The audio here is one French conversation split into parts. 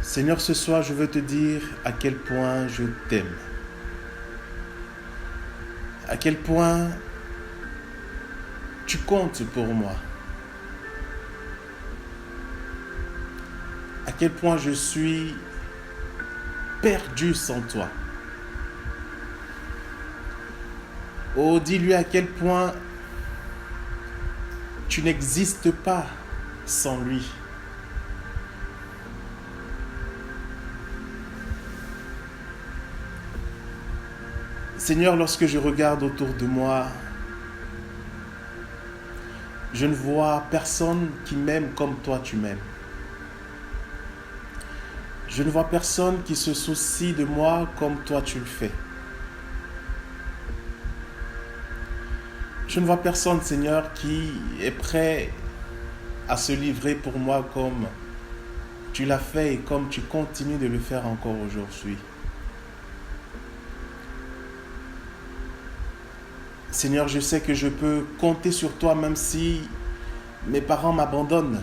Seigneur, ce soir, je veux te dire à quel point je t'aime. À quel point tu comptes pour moi. À quel point je suis perdu sans toi. Oh, dis-lui à quel point tu n'existes pas sans lui. Seigneur, lorsque je regarde autour de moi, je ne vois personne qui m'aime comme toi tu m'aimes. Je ne vois personne qui se soucie de moi comme toi tu le fais. Je ne vois personne, Seigneur, qui est prêt à se livrer pour moi comme tu l'as fait et comme tu continues de le faire encore aujourd'hui. Seigneur, je sais que je peux compter sur toi même si mes parents m'abandonnent.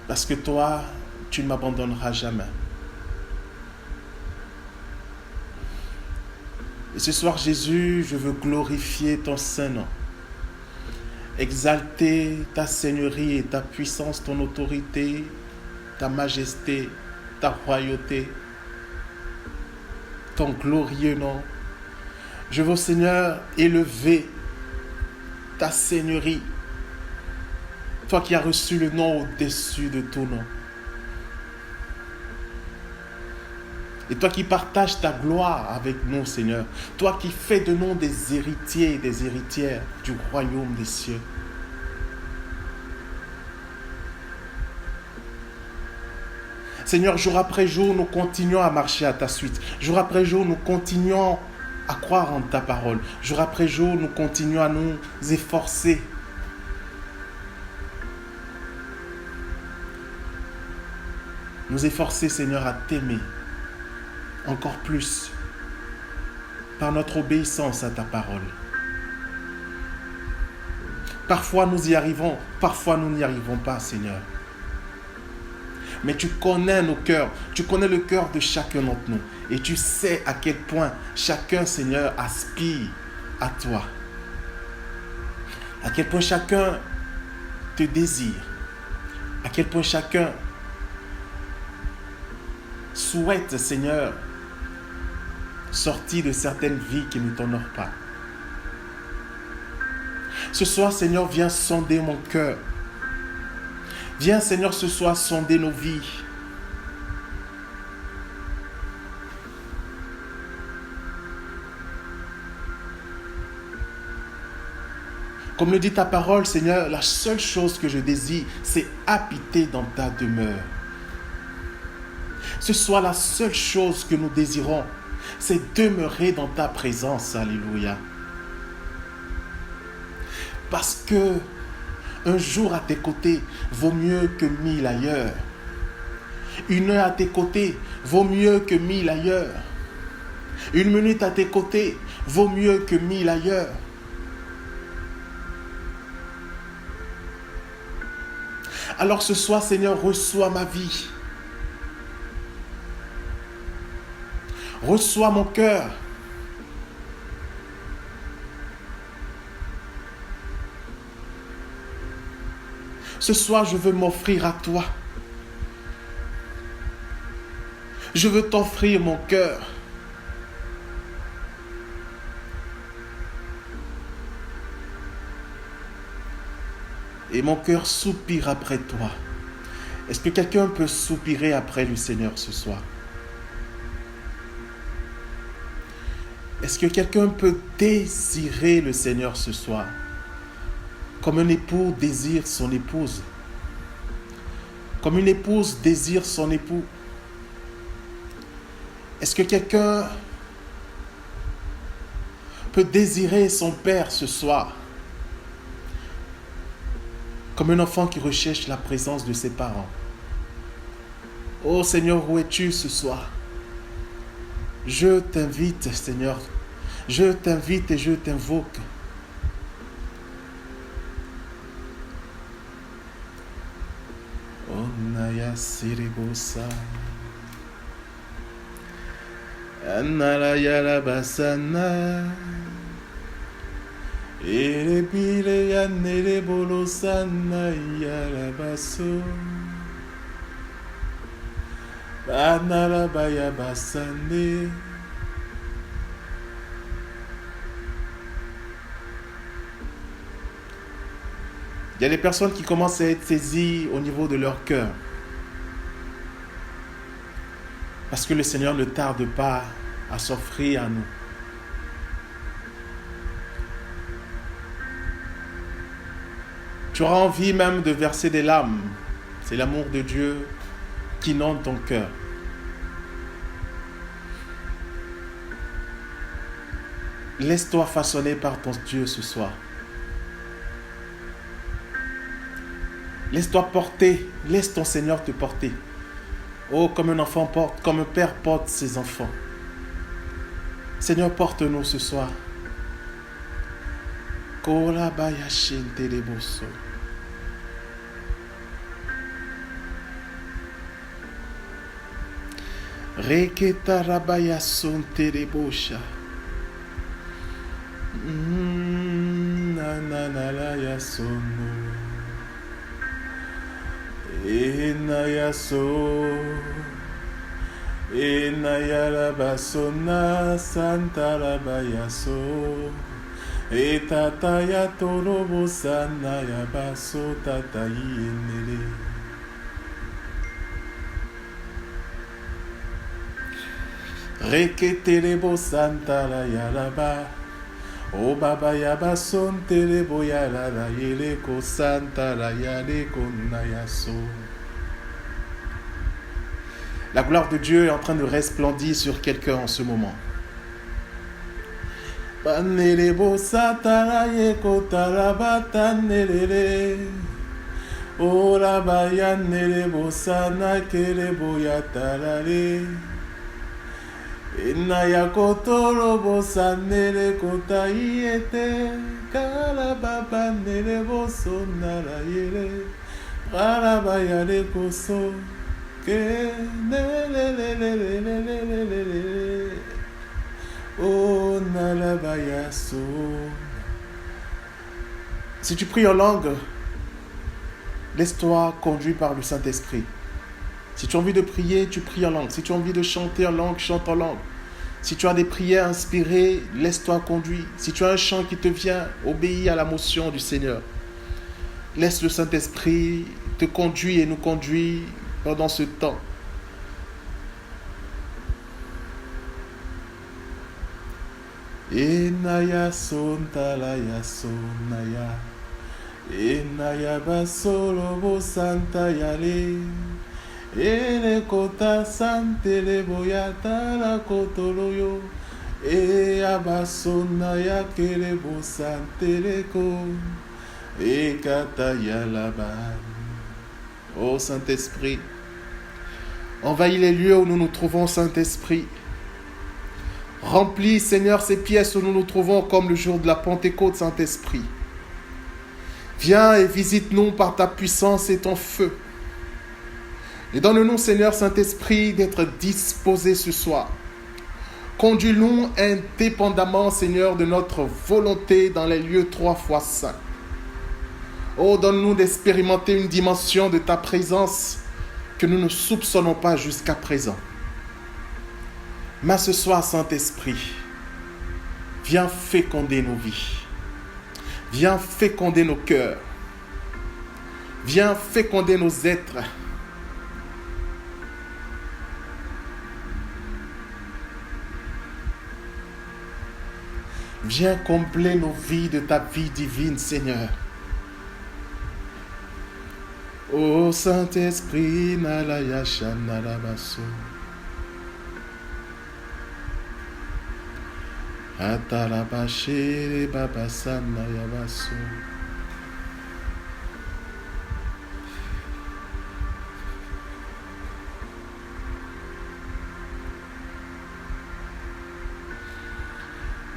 Parce que toi, tu ne m'abandonneras jamais. Et ce soir, Jésus, je veux glorifier ton Saint-Nom. Exalter ta seigneurie et ta puissance, ton autorité, ta majesté, ta royauté, ton glorieux nom. Je veux, Seigneur, élever ta seigneurie, toi qui as reçu le nom au-dessus de tout nom. Et toi qui partages ta gloire avec nous, Seigneur. Toi qui fais de nous des héritiers et des héritières du royaume des cieux. Seigneur, jour après jour, nous continuons à marcher à ta suite. Jour après jour, nous continuons à croire en ta parole. Jour après jour, nous continuons à nous efforcer. Nous efforcer, Seigneur, à t'aimer encore plus par notre obéissance à ta parole. Parfois nous y arrivons, parfois nous n'y arrivons pas, Seigneur. Mais tu connais nos cœurs, tu connais le cœur de chacun d'entre nous. Et tu sais à quel point chacun, Seigneur, aspire à toi. À quel point chacun te désire. À quel point chacun souhaite, Seigneur, sortir de certaines vies qui ne t'honorent pas. Ce soir, Seigneur, viens sonder mon cœur. Viens, Seigneur, ce soir, sonder nos vies. Comme le dit ta parole, Seigneur, la seule chose que je désire, c'est habiter dans ta demeure. Ce soir, la seule chose que nous désirons, c'est demeurer dans ta présence. Alléluia. Parce que un jour à tes côtés vaut mieux que 1000 ailleurs. Une heure à tes côtés vaut mieux que 1000 ailleurs. Une minute à tes côtés vaut mieux que 1000 ailleurs. Alors ce soir, Seigneur, reçois ma vie. Reçois mon cœur. Ce soir, je veux m'offrir à toi. Je veux t'offrir mon cœur. Et mon cœur soupire après toi. Est-ce que quelqu'un peut soupirer après le Seigneur ce soir? Est-ce que quelqu'un peut désirer le Seigneur ce soir? Comme un époux désire son épouse. Comme une épouse désire son époux. Est-ce que quelqu'un peut désirer son père ce soir? Comme un enfant qui recherche la présence de ses parents. Oh Seigneur, où es-tu ce soir? Je t'invite, Seigneur. Je t'invite et je t'invoque. Onaya siribosa. Anala yarabasana. Erebile yanere bolosana yarabaso. Anala bayabasane. Il y a des personnes qui commencent à être saisies au niveau de leur cœur. Parce que le Seigneur ne tarde pas à s'offrir à nous. Tu auras envie même de verser des larmes. C'est l'amour de Dieu qui inonde ton cœur. Laisse-toi façonner par ton Dieu ce soir. Laisse-toi porter, laisse ton Seigneur te porter. Oh, comme un enfant porte, comme un père porte ses enfants. Seigneur, porte-nous ce soir. Kola baya shinte de bosso. Reketa rabaya sonte de bosha. Nananala ya sono. Enaya rabasona santa rabayaso. Etataya torobo sanaya baso tatayi enele. Reketelebo santa la yaraba. O baba yabason telebo yarara yeleko santa la yaleko nayaso. La gloire de Dieu est en train de resplendir sur quelqu'un en ce moment. Banelebo santa la yeko tarabata nelele. O la bayanelebo sana kelebo yatarare. Inaya kotoro bosa nere kotai ete Karababa nere boso nara yere Karabaya le koso Ke nelelelelelelelelele Oh nalabaya so. Si tu pries en langue, laisse-toi conduire par le Saint-Esprit. Si tu as envie de prier, tu pries en langue. Si tu as envie de chanter en langue, chante en langue. Si tu as des prières inspirées, laisse-toi conduire. Si tu as un chant qui te vient, obéis à la motion du Seigneur. Laisse le Saint-Esprit te conduire et nous conduire pendant ce temps. Enaya sontalaya sonaya. Enaya basolo bo santa yale. Ele kota sante le boyata la kotoloyo. E abasona ya kele bo sante le ko. E kata yalaba. Ô Saint-Esprit, envahis les lieux où nous nous trouvons, Saint-Esprit. Remplis, Seigneur, ces pièces où nous nous trouvons comme le jour de la Pentecôte, Saint-Esprit. Viens et visite-nous par ta puissance et ton feu. Et donne-nous, Seigneur Saint-Esprit, d'être disposés ce soir. Conduis-nous indépendamment, Seigneur, de notre volonté dans les lieux 3 fois saints. Oh, donne-nous d'expérimenter une dimension de ta présence que nous ne soupçonnons pas jusqu'à présent. Mais ce soir, Saint-Esprit, viens féconder nos vies. Viens féconder nos cœurs. Viens féconder nos êtres. Viens combler nos vies de ta vie divine, Seigneur. Ô Saint-Esprit, nalaya shanarabaso. Atarabashere babasana yabaso.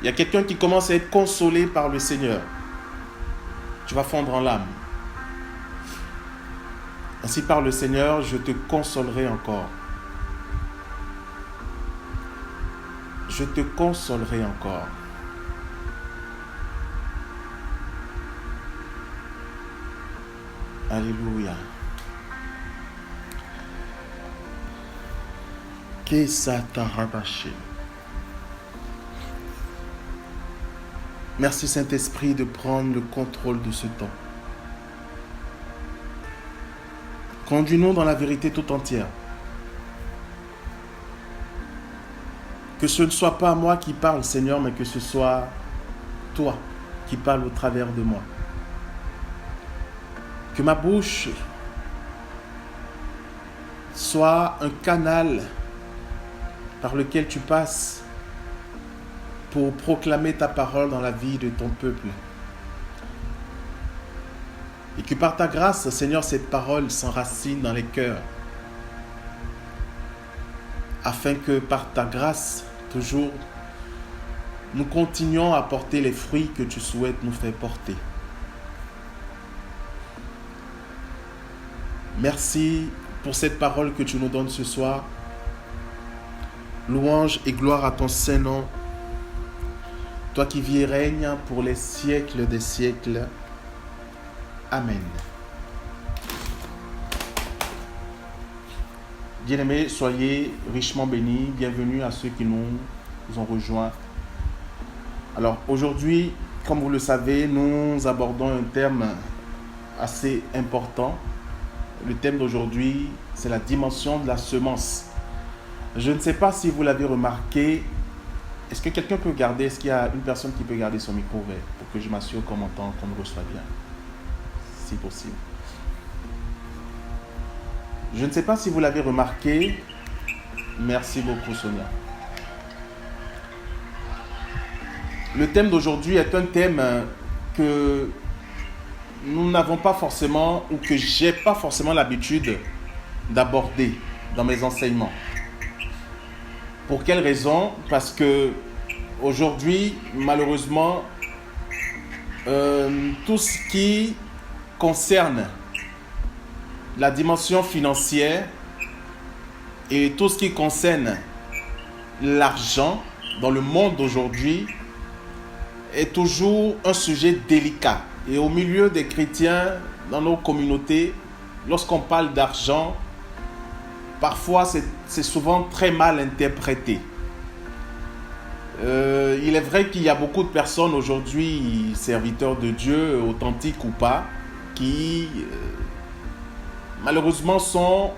Il y a quelqu'un qui commence à être consolé par le Seigneur. Tu vas fondre en larmes. Ainsi parle le Seigneur, je te consolerai encore. Je te consolerai encore. Alléluia. Que ça t'a rabâché. Merci Saint-Esprit de prendre le contrôle de ce temps. Conduis-nous dans la vérité tout entière. Que ce ne soit pas moi qui parle, Seigneur, mais que ce soit toi qui parles au travers de moi. Que ma bouche soit un canal par lequel tu passes pour proclamer ta parole dans la vie de ton peuple. Et que par ta grâce, Seigneur, cette parole s'enracine dans les cœurs. Afin que par ta grâce, toujours, nous continuions à porter les fruits que tu souhaites nous faire porter. Merci pour cette parole que tu nous donnes ce soir. Louange et gloire à ton Saint-Nom. Toi qui vis et règnes pour les siècles des siècles. Amen. Bien-aimés, soyez richement bénis. Bienvenue à ceux qui nous ont rejoints. Alors aujourd'hui, comme vous le savez, nous abordons un thème assez important. Le thème d'aujourd'hui, c'est la dimension de la semence. Je ne sais pas si vous l'avez remarqué. Est-ce que quelqu'un peut garder, est-ce qu'il y a une personne qui peut garder son micro ouvert pour que je m'assure qu'on m'entend, qu'on me reçoit bien, si possible. Je ne sais pas si vous l'avez remarqué. Merci beaucoup, Sonia. Le thème d'aujourd'hui est un thème que nous n'avons pas forcément, ou que j'ai pas forcément l'habitude d'aborder dans mes enseignements. Pour quelle raison? Parce que aujourd'hui, malheureusement, tout ce qui concerne la dimension financière et tout ce qui concerne l'argent dans le monde d'aujourd'hui est toujours un sujet délicat. Et au milieu des chrétiens, dans nos communautés, lorsqu'on parle d'argent, parfois c'est souvent très mal interprété. Il est vrai qu'il y a beaucoup de personnes aujourd'hui, serviteurs de Dieu, authentiques ou pas, qui malheureusement sont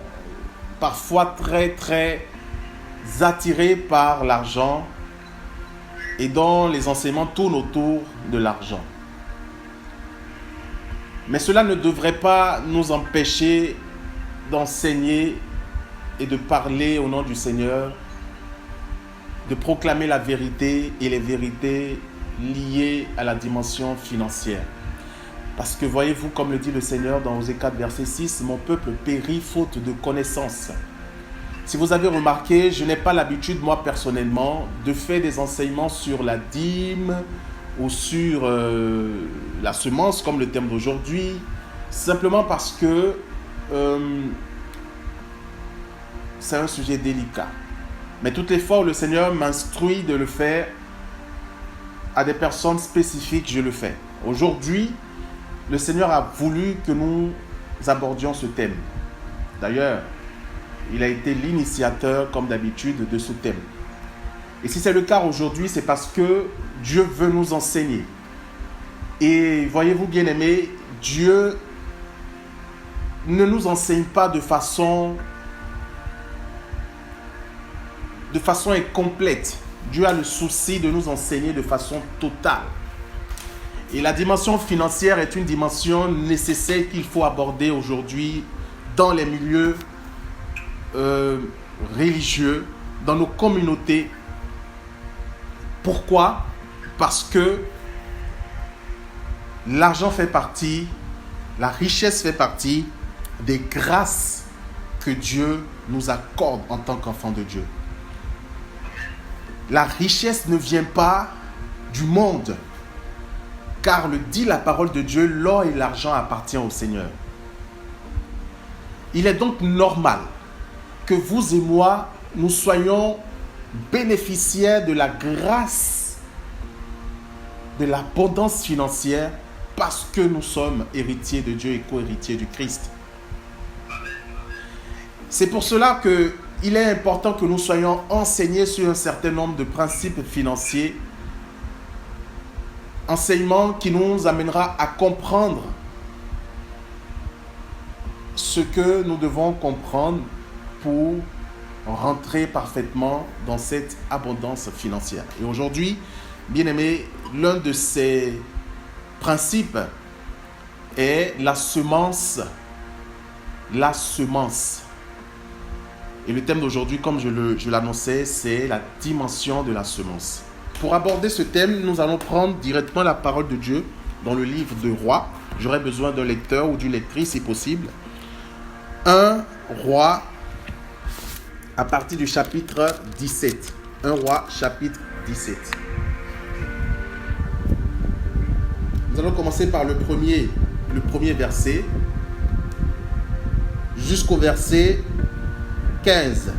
parfois très attirés par l'argent et dont les enseignements tournent autour de l'argent. Mais cela ne devrait pas nous empêcher d'enseigner et de parler au nom du Seigneur, de proclamer la vérité et les vérités liées à la dimension financière. Parce que voyez-vous, comme le dit le Seigneur dans Osée 4, verset 6, « Mon peuple périt faute de connaissance ». Si vous avez remarqué, je n'ai pas l'habitude, moi personnellement, de faire des enseignements sur la dîme ou sur la semence, comme le thème d'aujourd'hui, simplement parce que c'est un sujet délicat. Mais toutes les fois où le Seigneur m'instruit de le faire, à des personnes spécifiques, je le fais. Aujourd'hui, le Seigneur a voulu que nous abordions ce thème. D'ailleurs, il a été l'initiateur, comme d'habitude, de ce thème. Et si c'est le cas aujourd'hui, c'est parce que Dieu veut nous enseigner. Et voyez-vous, bien-aimés, Dieu ne nous enseigne pas de façon incomplète. Dieu a le souci de nous enseigner de façon totale. Et la dimension financière est une dimension nécessaire qu'il faut aborder aujourd'hui dans les milieux religieux, dans nos communautés. Pourquoi? Parce que l'argent fait partie, la richesse fait partie des grâces que Dieu nous accorde en tant qu'enfants de Dieu. La richesse ne vient pas du monde, car le dit la parole de Dieu, l'or et l'argent appartiennent au Seigneur. Il est donc normal que vous et moi, nous soyons bénéficiaires de la grâce, de l'abondance financière, parce que nous sommes héritiers de Dieu et co-héritiers du Christ. C'est pour cela qu'il est important que nous soyons enseignés sur un certain nombre de principes financiers, enseignement qui nous amènera à comprendre ce que nous devons comprendre pour rentrer parfaitement dans cette abondance financière. Et aujourd'hui, bien aimé, l'un de ces principes est la semence. La semence. Et le thème d'aujourd'hui, comme je l'annonçais, c'est la dimension de la semence. Pour aborder ce thème, nous allons prendre directement la parole de Dieu dans le livre de Rois. J'aurai besoin d'un lecteur ou d'une lectrice si possible. 1 Roi à partir du chapitre 17. 1 Roi chapitre 17. Nous allons commencer par le premier verset jusqu'au verset 15.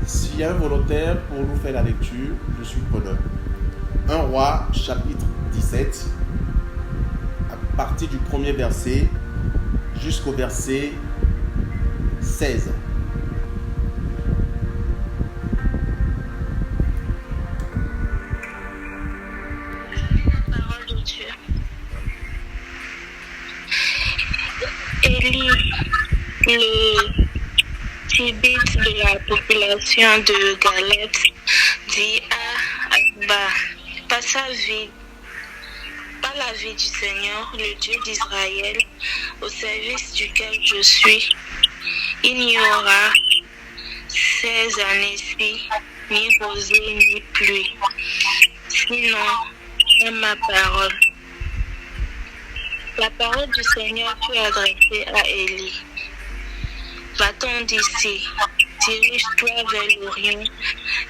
S'il y a un volontaire pour nous faire la lecture, je suis preneur. 1 Roi chapitre 17, à partir du premier verset jusqu'au verset 16. La parole de Dieu. Élie, le tibite de la population de Galette, dit à Akba, par la vie du Seigneur, le Dieu d'Israël, au service duquel je suis, il n'y aura ces années-ci ni rosée ni pluie, sinon est ma parole. La parole du Seigneur fut adressée à Élie. Va-t'en d'ici, dirige-toi vers l'Orient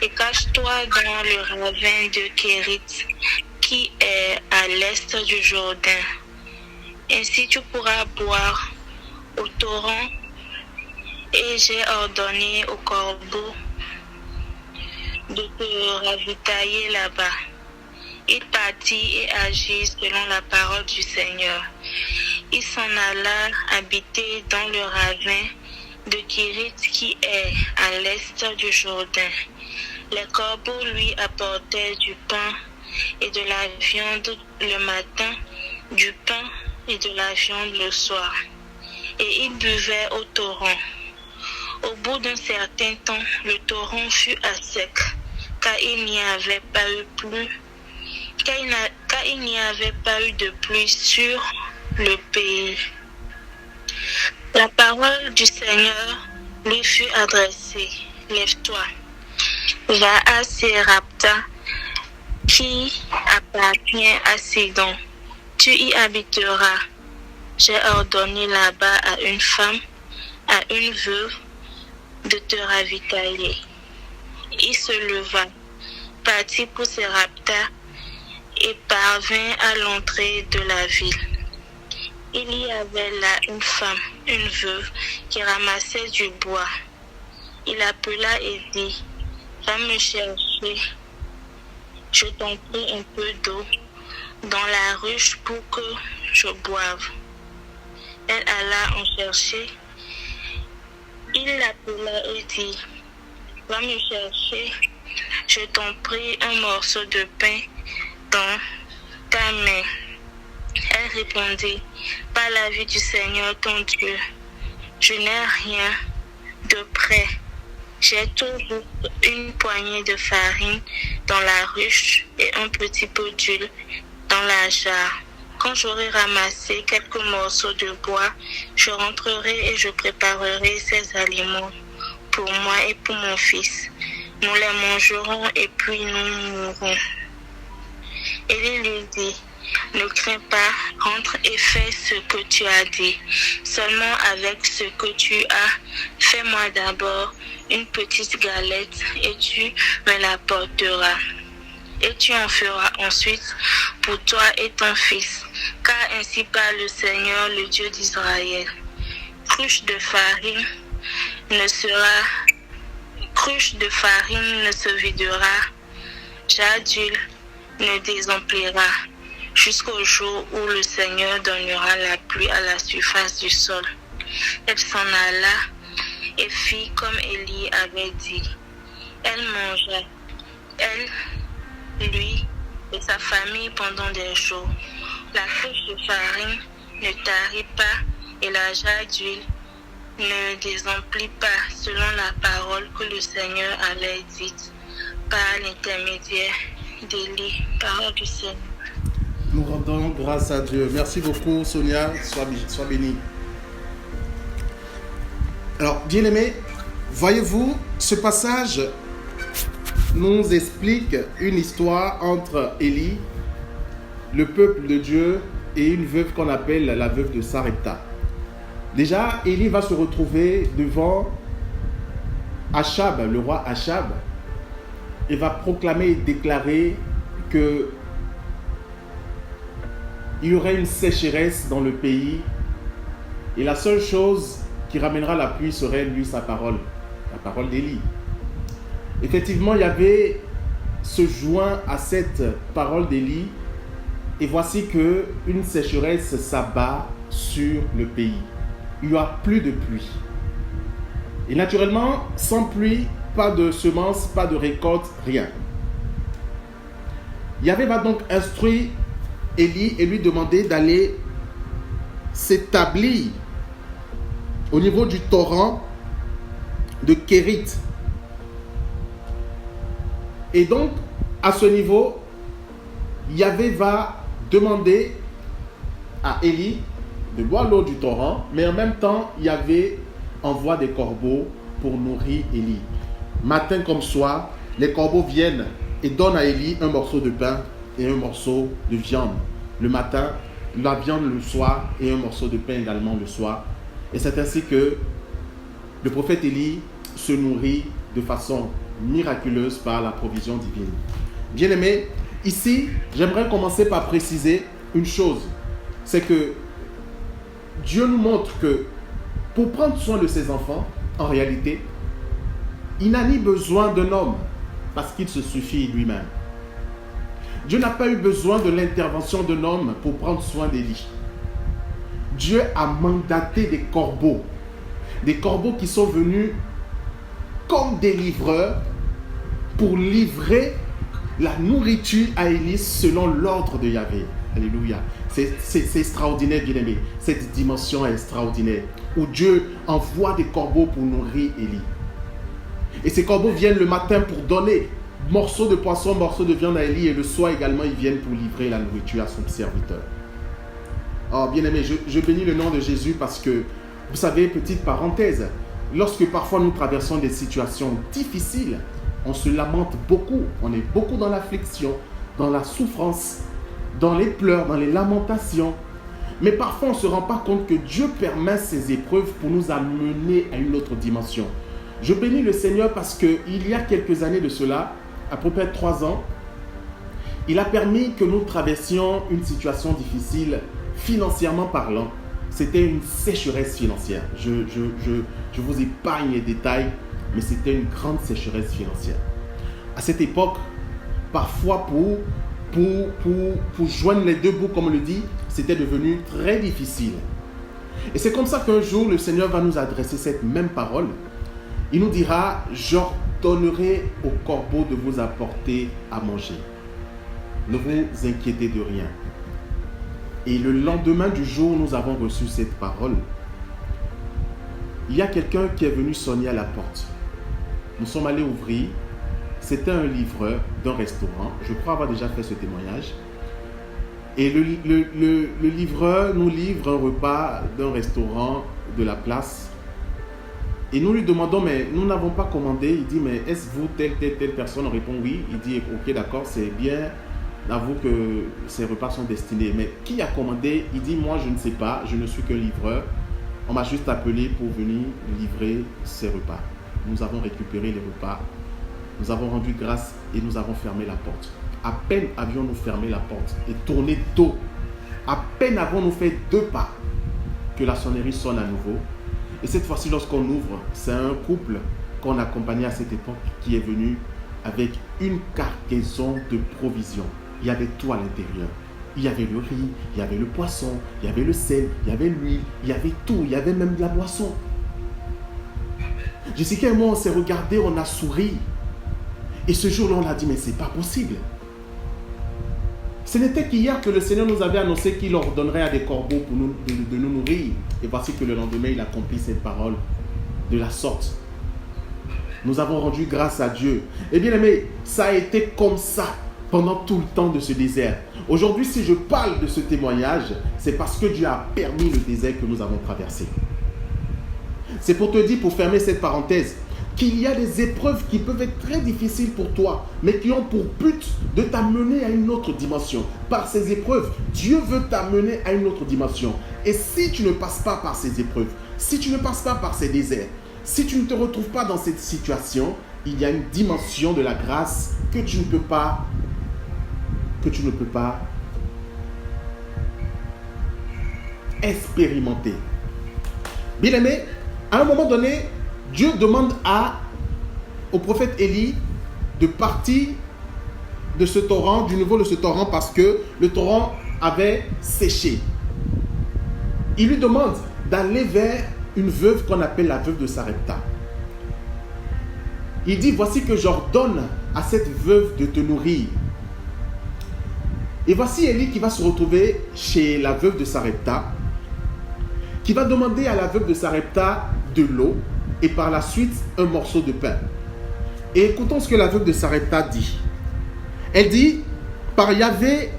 et cache-toi dans le ravin de Kérit, qui est à l'est du Jourdain. Ainsi tu pourras boire au torrent, et j'ai ordonné au corbeau de te ravitailler là-bas. Il partit et agit selon la parole du Seigneur. Il s'en alla habiter dans le ravin de Kérit qui est à l'est du Jourdain. Les corbeaux lui apportaient du pain et de la viande le matin, du pain et de la viande le soir. Et il buvait au torrent. Au bout d'un certain temps, le torrent fut à sec, car il n'y avait pas eu de pluie sur le pays. La parole du Seigneur lui fut adressée. Lève-toi, va à Sérapta, qui appartient à Sidon. Tu y habiteras. J'ai ordonné là-bas à une femme, à une veuve, de te ravitailler. Il se leva, partit pour Sérapta et parvint à l'entrée de la ville. Il y avait là une femme, une veuve, qui ramassait du bois. Il appela et dit, va me chercher, je t'en prie, un peu d'eau dans la ruche pour que je boive. Elle alla en chercher. Il l'appela et dit, va me chercher, je t'en prie, un morceau de pain dans ta main. Elle répondit, par la vie du Seigneur ton Dieu, je n'ai rien de près. J'ai tout juste une poignée de farine dans la ruche et un petit peu d'huile dans la jarre. Quand j'aurai ramassé quelques morceaux de bois, je rentrerai et je préparerai ces aliments pour moi et pour mon fils. Nous les mangerons et puis nous mourrons. Élie lui dit, ne crains pas, rentre et fais ce que tu as dit. Seulement avec ce que tu as, fais-moi d'abord une petite galette et tu me l'apporteras. et tu en feras ensuite pour toi et ton fils, car ainsi parle le Seigneur, le Dieu d'Israël. Cruche de farine ne se videra, jar d'huile ne désemplira, jusqu'au jour où le Seigneur donnera la pluie à la surface du sol. Elle s'en alla et fit comme Élie avait dit. Elle mangea, elle, lui et sa famille pendant des jours. La cruche de farine ne tarit pas et la jarre d'huile ne désemplit pas, selon la parole que le Seigneur avait dite par l'intermédiaire d'Élie. Parole du Seigneur. Nous rendons grâce à Dieu. Merci beaucoup, Sonia. Sois bénie. Alors, bien-aimés, voyez-vous, ce passage nous explique une histoire entre Élie, le peuple de Dieu, et une veuve qu'on appelle la veuve de Sarepta. Déjà, Élie va se retrouver devant Achab, le roi Achab, et va proclamer et déclarer que il y aurait une sécheresse dans le pays, et la seule chose qui ramènera la pluie serait lui sa parole, la parole d'Élie. Effectivement, il y avait se joint à cette parole d'Élie, et voici que une sécheresse s'abat sur le pays. Il n'y aura plus de pluie. Et naturellement, sans pluie, pas de semences, pas de récolte, rien. Yahvé va donc instruire Élie et lui demander d'aller s'établir au niveau du torrent de Kérit. Et donc, à ce niveau, Yahvé va demander à Élie de boire l'eau du torrent, mais en même temps, Yahvé envoie des corbeaux pour nourrir Élie. Matin comme soir, les corbeaux viennent et donnent à Élie un morceau de pain et un morceau de viande. Le matin, la viande le soir et un morceau de pain également le soir. Et c'est ainsi que le prophète Élie se nourrit de façon miraculeuse par la provision divine. Bien-aimés, ici, j'aimerais commencer par préciser une chose. C'est que Dieu nous montre que pour prendre soin de ses enfants, en réalité, il n'a ni besoin d'un homme parce qu'il se suffit lui-même. Dieu n'a pas eu besoin de l'intervention d'un homme pour prendre soin d'Élie. Dieu a mandaté des corbeaux qui sont venus comme des livreurs pour livrer la nourriture à Élie selon l'ordre de Yahvé. Alléluia. C'est extraordinaire, bien-aimé. Cette dimension est extraordinaire où Dieu envoie des corbeaux pour nourrir Élie. Et ces corbeaux viennent le matin pour donner morceaux de poisson, morceaux de viande à Élie, et le soir également, ils viennent pour livrer la nourriture à son serviteur. Oh, bien-aimé, je bénis le nom de Jésus parce que, vous savez, petite parenthèse, lorsque parfois nous traversons des situations difficiles, on se lamente beaucoup, on est beaucoup dans l'affliction, dans la souffrance, dans les pleurs, dans les lamentations. Mais parfois, on ne se rend pas compte que Dieu permet ces épreuves pour nous amener à une autre dimension. Je bénis le Seigneur parce qu'il y a quelques années de cela, à peu près 3 ans, il a permis que nous traversions une situation difficile, financièrement parlant. C'était une sécheresse financière. Je vous épargne les détails, mais c'était une grande sécheresse financière. À cette époque, parfois pour joindre les deux bouts, comme on le dit, c'était devenu très difficile. Et c'est comme ça qu'un jour, le Seigneur va nous adresser cette même parole. Il nous dira, j'ordonnerai aux corbeaux de vous apporter à manger. Ne vous inquiétez de rien. Et le lendemain du jour où nous avons reçu cette parole, il y a quelqu'un qui est venu sonner à la porte. Nous sommes allés ouvrir. C'était un livreur d'un restaurant. Je crois avoir déjà fait ce témoignage. Et le livreur nous livre un repas d'un restaurant de la place. Et nous lui demandons, mais nous n'avons pas commandé. Il dit, mais est-ce vous, telle personne? On répond oui. Il dit, ok, d'accord, c'est bien. Avoue que ces repas sont destinés. Mais qui a commandé? Il dit, moi, je ne sais pas. Je ne suis qu'un livreur. On m'a juste appelé pour venir livrer ces repas. Nous avons récupéré les repas nous avons rendu grâce et nous avons fermé la porte. À peine avions-nous fermé la porte et tourné dos. À peine avons-nous fait 2 pas que la sonnerie sonne à nouveau. Et cette fois-ci, lorsqu'on ouvre, c'est un couple qu'on accompagnait à cette époque qui est venu avec une cargaison de provisions. Il y avait tout à l'intérieur. Il y avait le riz, il y avait le poisson, il y avait le sel, il y avait l'huile, il y avait tout, il y avait même de la boisson. Jessica et moi, on s'est regardé, on a souri. Et ce jour-là, on a dit, mais c'est pas possible. Ce n'était qu'hier que le Seigneur nous avait annoncé qu'il ordonnerait à des corbeaux pour de nous nourrir. Et voici que le lendemain, il accomplit cette parole de la sorte. Nous avons rendu grâce à Dieu. Et bien aimé, ça a été comme ça pendant tout le temps de ce désert. Aujourd'hui, si je parle de ce témoignage, c'est parce que Dieu a permis le désert que nous avons traversé. C'est pour te dire, pour fermer cette parenthèse, qu'il y a des épreuves qui peuvent être très difficiles pour toi, mais qui ont pour but de t'amener à une autre dimension. Par ces épreuves, Dieu veut t'amener à une autre dimension. Et si tu ne passes pas par ces épreuves, si tu ne passes pas par ces déserts, si tu ne te retrouves pas dans cette situation, il y a une dimension de la grâce que tu ne peux pas expérimenter. Bien aimé, à un moment donné, Dieu demande au prophète Élie de partir de ce torrent, du niveau de ce torrent, parce que le torrent avait séché. Il lui demande d'aller vers une veuve qu'on appelle la veuve de Sarepta. Il dit, voici que j'ordonne à cette veuve de te nourrir. Et voici Élie qui va se retrouver chez la veuve de Sarepta, qui va demander à la veuve de Sarepta de l'eau et par la suite un morceau de pain. Et écoutons ce que la veuve de Sarepta dit. Elle dit, par Yahvé,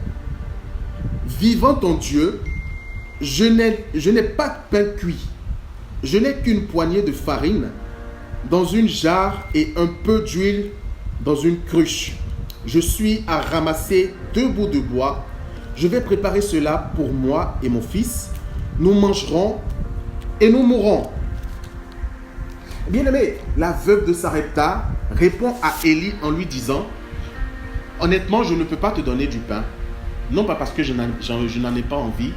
vivant ton Dieu, je n'ai pas de pain cuit. Je n'ai qu'une poignée de farine dans une jarre et un peu d'huile dans une cruche. Je suis à ramasser 2 bouts de bois. Je vais préparer cela pour moi et mon fils. Nous mangerons et nous mourrons. Bien-aimé, la veuve de Sarepta répond à Élie en lui disant, honnêtement, je ne peux pas te donner du pain. Non pas parce que je n'en ai pas envie,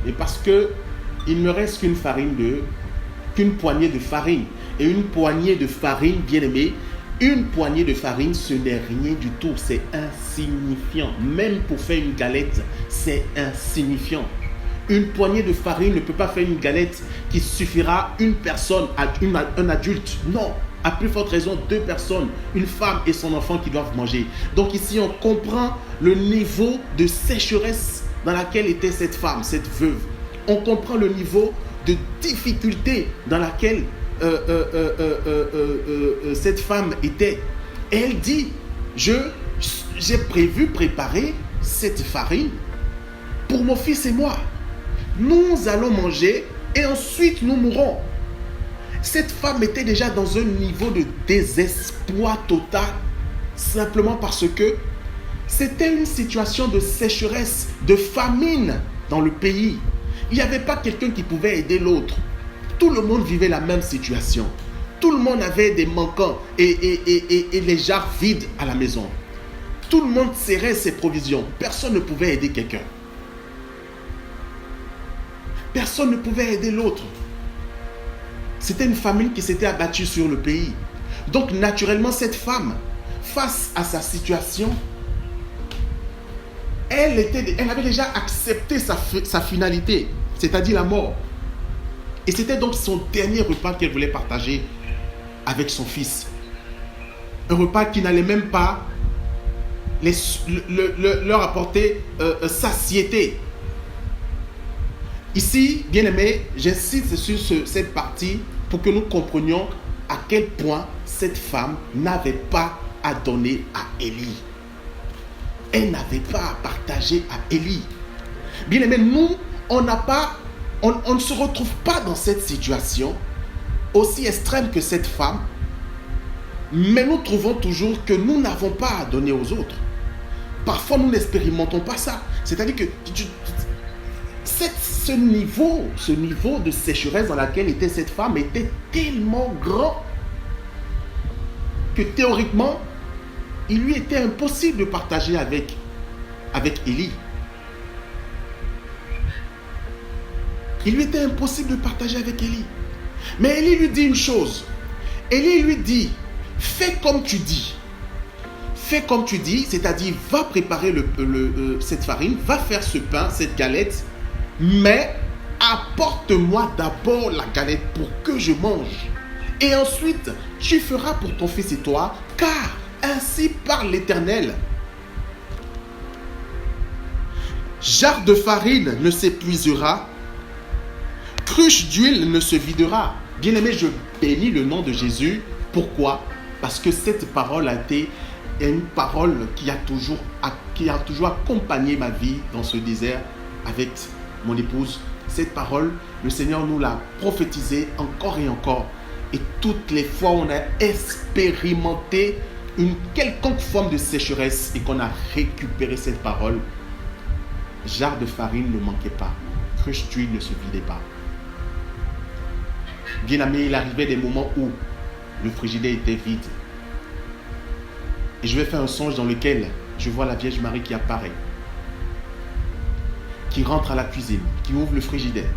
mais parce que il ne me reste qu'une poignée de farine. Et une poignée de farine, bien-aimé, une poignée de farine, ce n'est rien du tout. C'est insignifiant. Même pour faire une galette, c'est insignifiant. Une poignée de farine ne peut pas faire une galette qui suffira une personne, un adulte. Non, à plus forte raison, 2 personnes, une femme et son enfant qui doivent manger. Donc ici, on comprend le niveau de sécheresse dans laquelle était cette femme, cette veuve. On comprend le niveau de difficulté dans laquelle cette femme était. Et elle dit, j'ai prévu préparer cette farine pour mon fils et moi. Nous allons manger et ensuite nous mourrons. Cette femme était déjà dans un niveau de désespoir total, simplement parce que c'était une situation de sécheresse, de famine dans le pays. Il n'y avait pas quelqu'un qui pouvait aider l'autre. Tout le monde vivait la même situation. Tout le monde avait des manquants et les jarres vides à la maison. Tout le monde serrait ses provisions. Personne ne pouvait aider quelqu'un. Personne ne pouvait aider l'autre. C'était une famine qui s'était abattue sur le pays. Donc naturellement, cette femme, face à sa situation, elle avait déjà accepté sa finalité, c'est-à-dire la mort. Et c'était donc son dernier repas qu'elle voulait partager avec son fils. Un repas qui n'allait même pas leur apporter satiété. Ici, bien-aimés, j'insiste sur cette partie pour que nous comprenions à quel point cette femme n'avait pas à donner à Élie. Elle n'avait pas à partager à Élie. Bien-aimés, nous, on ne se retrouve pas dans cette situation aussi extrême que cette femme, mais nous trouvons toujours que nous n'avons pas à donner aux autres. Parfois, nous n'expérimentons pas ça. C'est-à-dire que ce niveau de sécheresse dans laquelle était cette femme était tellement grand que théoriquement, il lui était impossible de partager avec Élie. Il lui était impossible de partager avec Élie. Mais Élie lui dit une chose. Élie lui dit, fais comme tu dis. Fais comme tu dis, c'est-à-dire va préparer cette farine, va faire ce pain, cette galette, mais apporte-moi d'abord la galette pour que je mange. Et ensuite, tu feras pour ton fils et toi, car ainsi parle l'Éternel. Jarre de farine ne s'épuisera, cruche d'huile ne se videra. Bien-aimé, je bénis le nom de Jésus. Pourquoi? Parce que cette parole a été une parole qui a toujours accompagné ma vie dans ce désert avec mon épouse. Cette parole, le Seigneur nous l'a prophétisée encore et encore. Et toutes les fois où on a expérimenté une quelconque forme de sécheresse et qu'on a récupéré cette parole, jarre de farine ne manquait pas, cruche d'huile ne se vidait pas. Bien aimé, il arrivait des moments où le frigidaire était vide. Et je vais faire un songe dans lequel je vois la Vierge Marie qui apparaît, qui rentre à la cuisine, qui ouvre le frigidaire,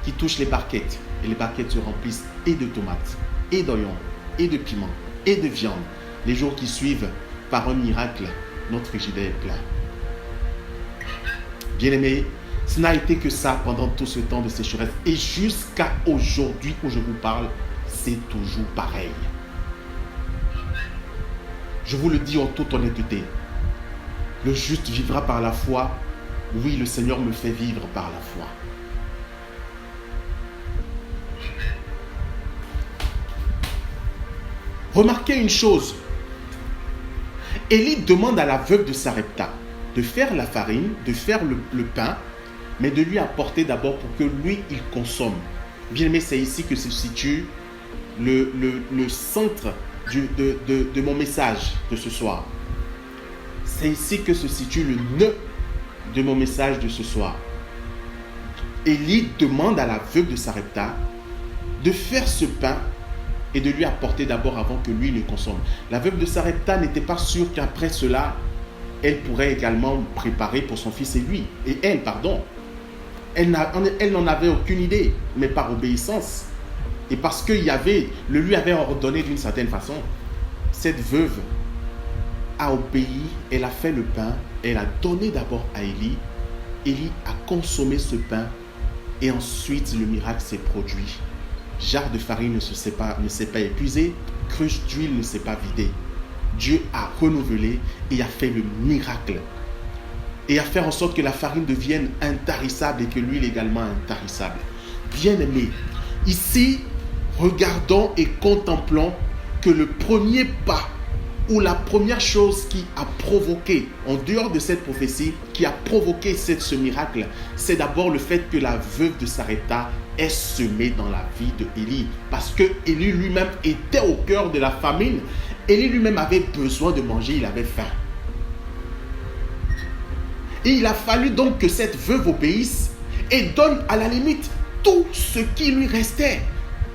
qui touche les barquettes. Et les barquettes se remplissent et de tomates, et d'oignons, et de piments, et de viande. Les jours qui suivent, par un miracle, notre frigidaire est plein. Bien-aimés, ce n'a été que ça pendant tout ce temps de sécheresse. Et jusqu'à aujourd'hui où je vous parle, c'est toujours pareil. Je vous le dis en toute honnêteté. Le juste vivra par la foi. Oui, le Seigneur me fait vivre par la foi. Remarquez une chose. Élie demande à la veuve de Sarepta de faire la farine, de faire le pain, mais de lui apporter d'abord pour que lui, il consomme. Bien aimé, c'est ici que se situe le centre de mon message de ce soir. C'est ici que se situe le nœud de mon message de ce soir. Élie demande à la veuve de Sarepta de faire ce pain et de lui apporter d'abord avant que lui ne consomme. La veuve de Sarepta n'était pas sûre qu'après cela, elle pourrait également préparer pour son fils et lui. Et elle, pardon. Elle n'en avait aucune idée, mais par obéissance. Et parce que le lui avait ordonné d'une certaine façon, cette veuve a obéi, elle a fait le pain, elle a donné d'abord à Élie. Élie a consommé ce pain et ensuite le miracle s'est produit. Jarre de farine ne s'est pas épuisé, cruche d'huile ne s'est pas vidée. Dieu a renouvelé et a fait le miracle. Et a fait en sorte que la farine devienne intarissable et que l'huile également intarissable. Bien-aimés, ici, regardons et contemplons que le premier pas ou la première chose qui a provoqué, en dehors de cette prophétie, qui a provoqué ce miracle, c'est d'abord le fait que la veuve de Sarepta est semée dans la vie de Élie. Parce que Élie lui-même était au cœur de la famine. Élie lui-même avait besoin de manger, il avait faim. Et il a fallu donc que cette veuve obéisse et donne à la limite tout ce qui lui restait.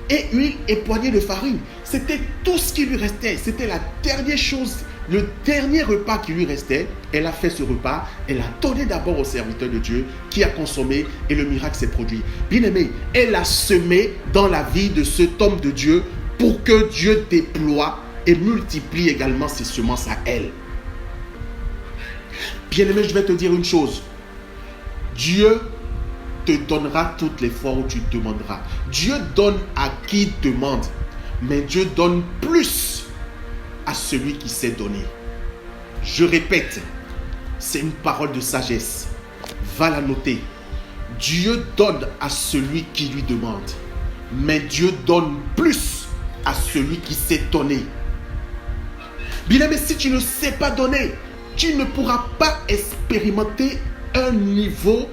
Et huile et poignée de farine. C'était tout ce qui lui restait. C'était la dernière chose, le dernier repas qui lui restait. Elle a fait ce repas. Elle a donné d'abord au serviteur de Dieu qui a consommé et le miracle s'est produit. Bien-aimé, elle a semé dans la vie de cet homme de Dieu pour que Dieu déploie et multiplie également ses semences à elle. Bien-aimé, je vais te dire une chose. Dieu te donnera toutes les fois où tu demanderas. Dieu donne à qui demande, mais Dieu donne plus à celui qui sait donner. Je répète, c'est une parole de sagesse. Va la noter. Dieu donne à celui qui lui demande, mais Dieu donne plus à celui qui sait donner. Bien aimé, si tu ne sais pas donner, tu ne pourras pas expérimenter un niveau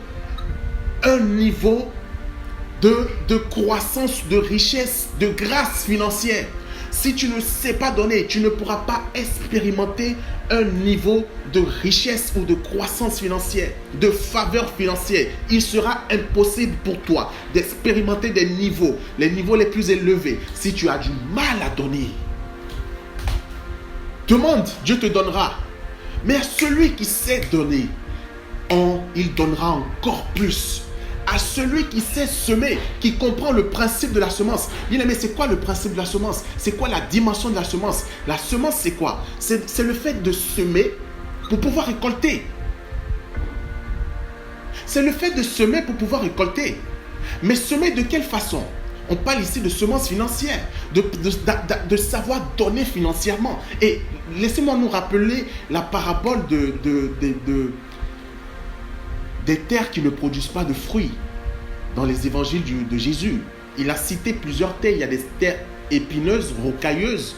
de croissance, de richesse, de grâce financière. Si tu ne sais pas donner, tu ne pourras pas expérimenter un niveau de richesse ou de croissance financière, de faveur financière. Il sera impossible pour toi d'expérimenter des niveaux, les niveaux les plus élevés, si tu as du mal à donner. Demande, Dieu te donnera. Mais à celui qui sait donner, il donnera encore plus. À celui qui sait semer, qui comprend le principe de la semence. Bien aimé, c'est quoi le principe de la semence? C'est quoi la dimension de la semence? La semence, c'est quoi? C'est le fait de semer pour pouvoir récolter. C'est le fait de semer pour pouvoir récolter. Mais semer de quelle façon? On parle ici de semences financières, de savoir donner financièrement. Et laissez-moi nous rappeler la parabole des terres qui ne produisent pas de fruits dans les évangiles de Jésus. Il a cité plusieurs terres. Il y a des terres épineuses, rocailleuses,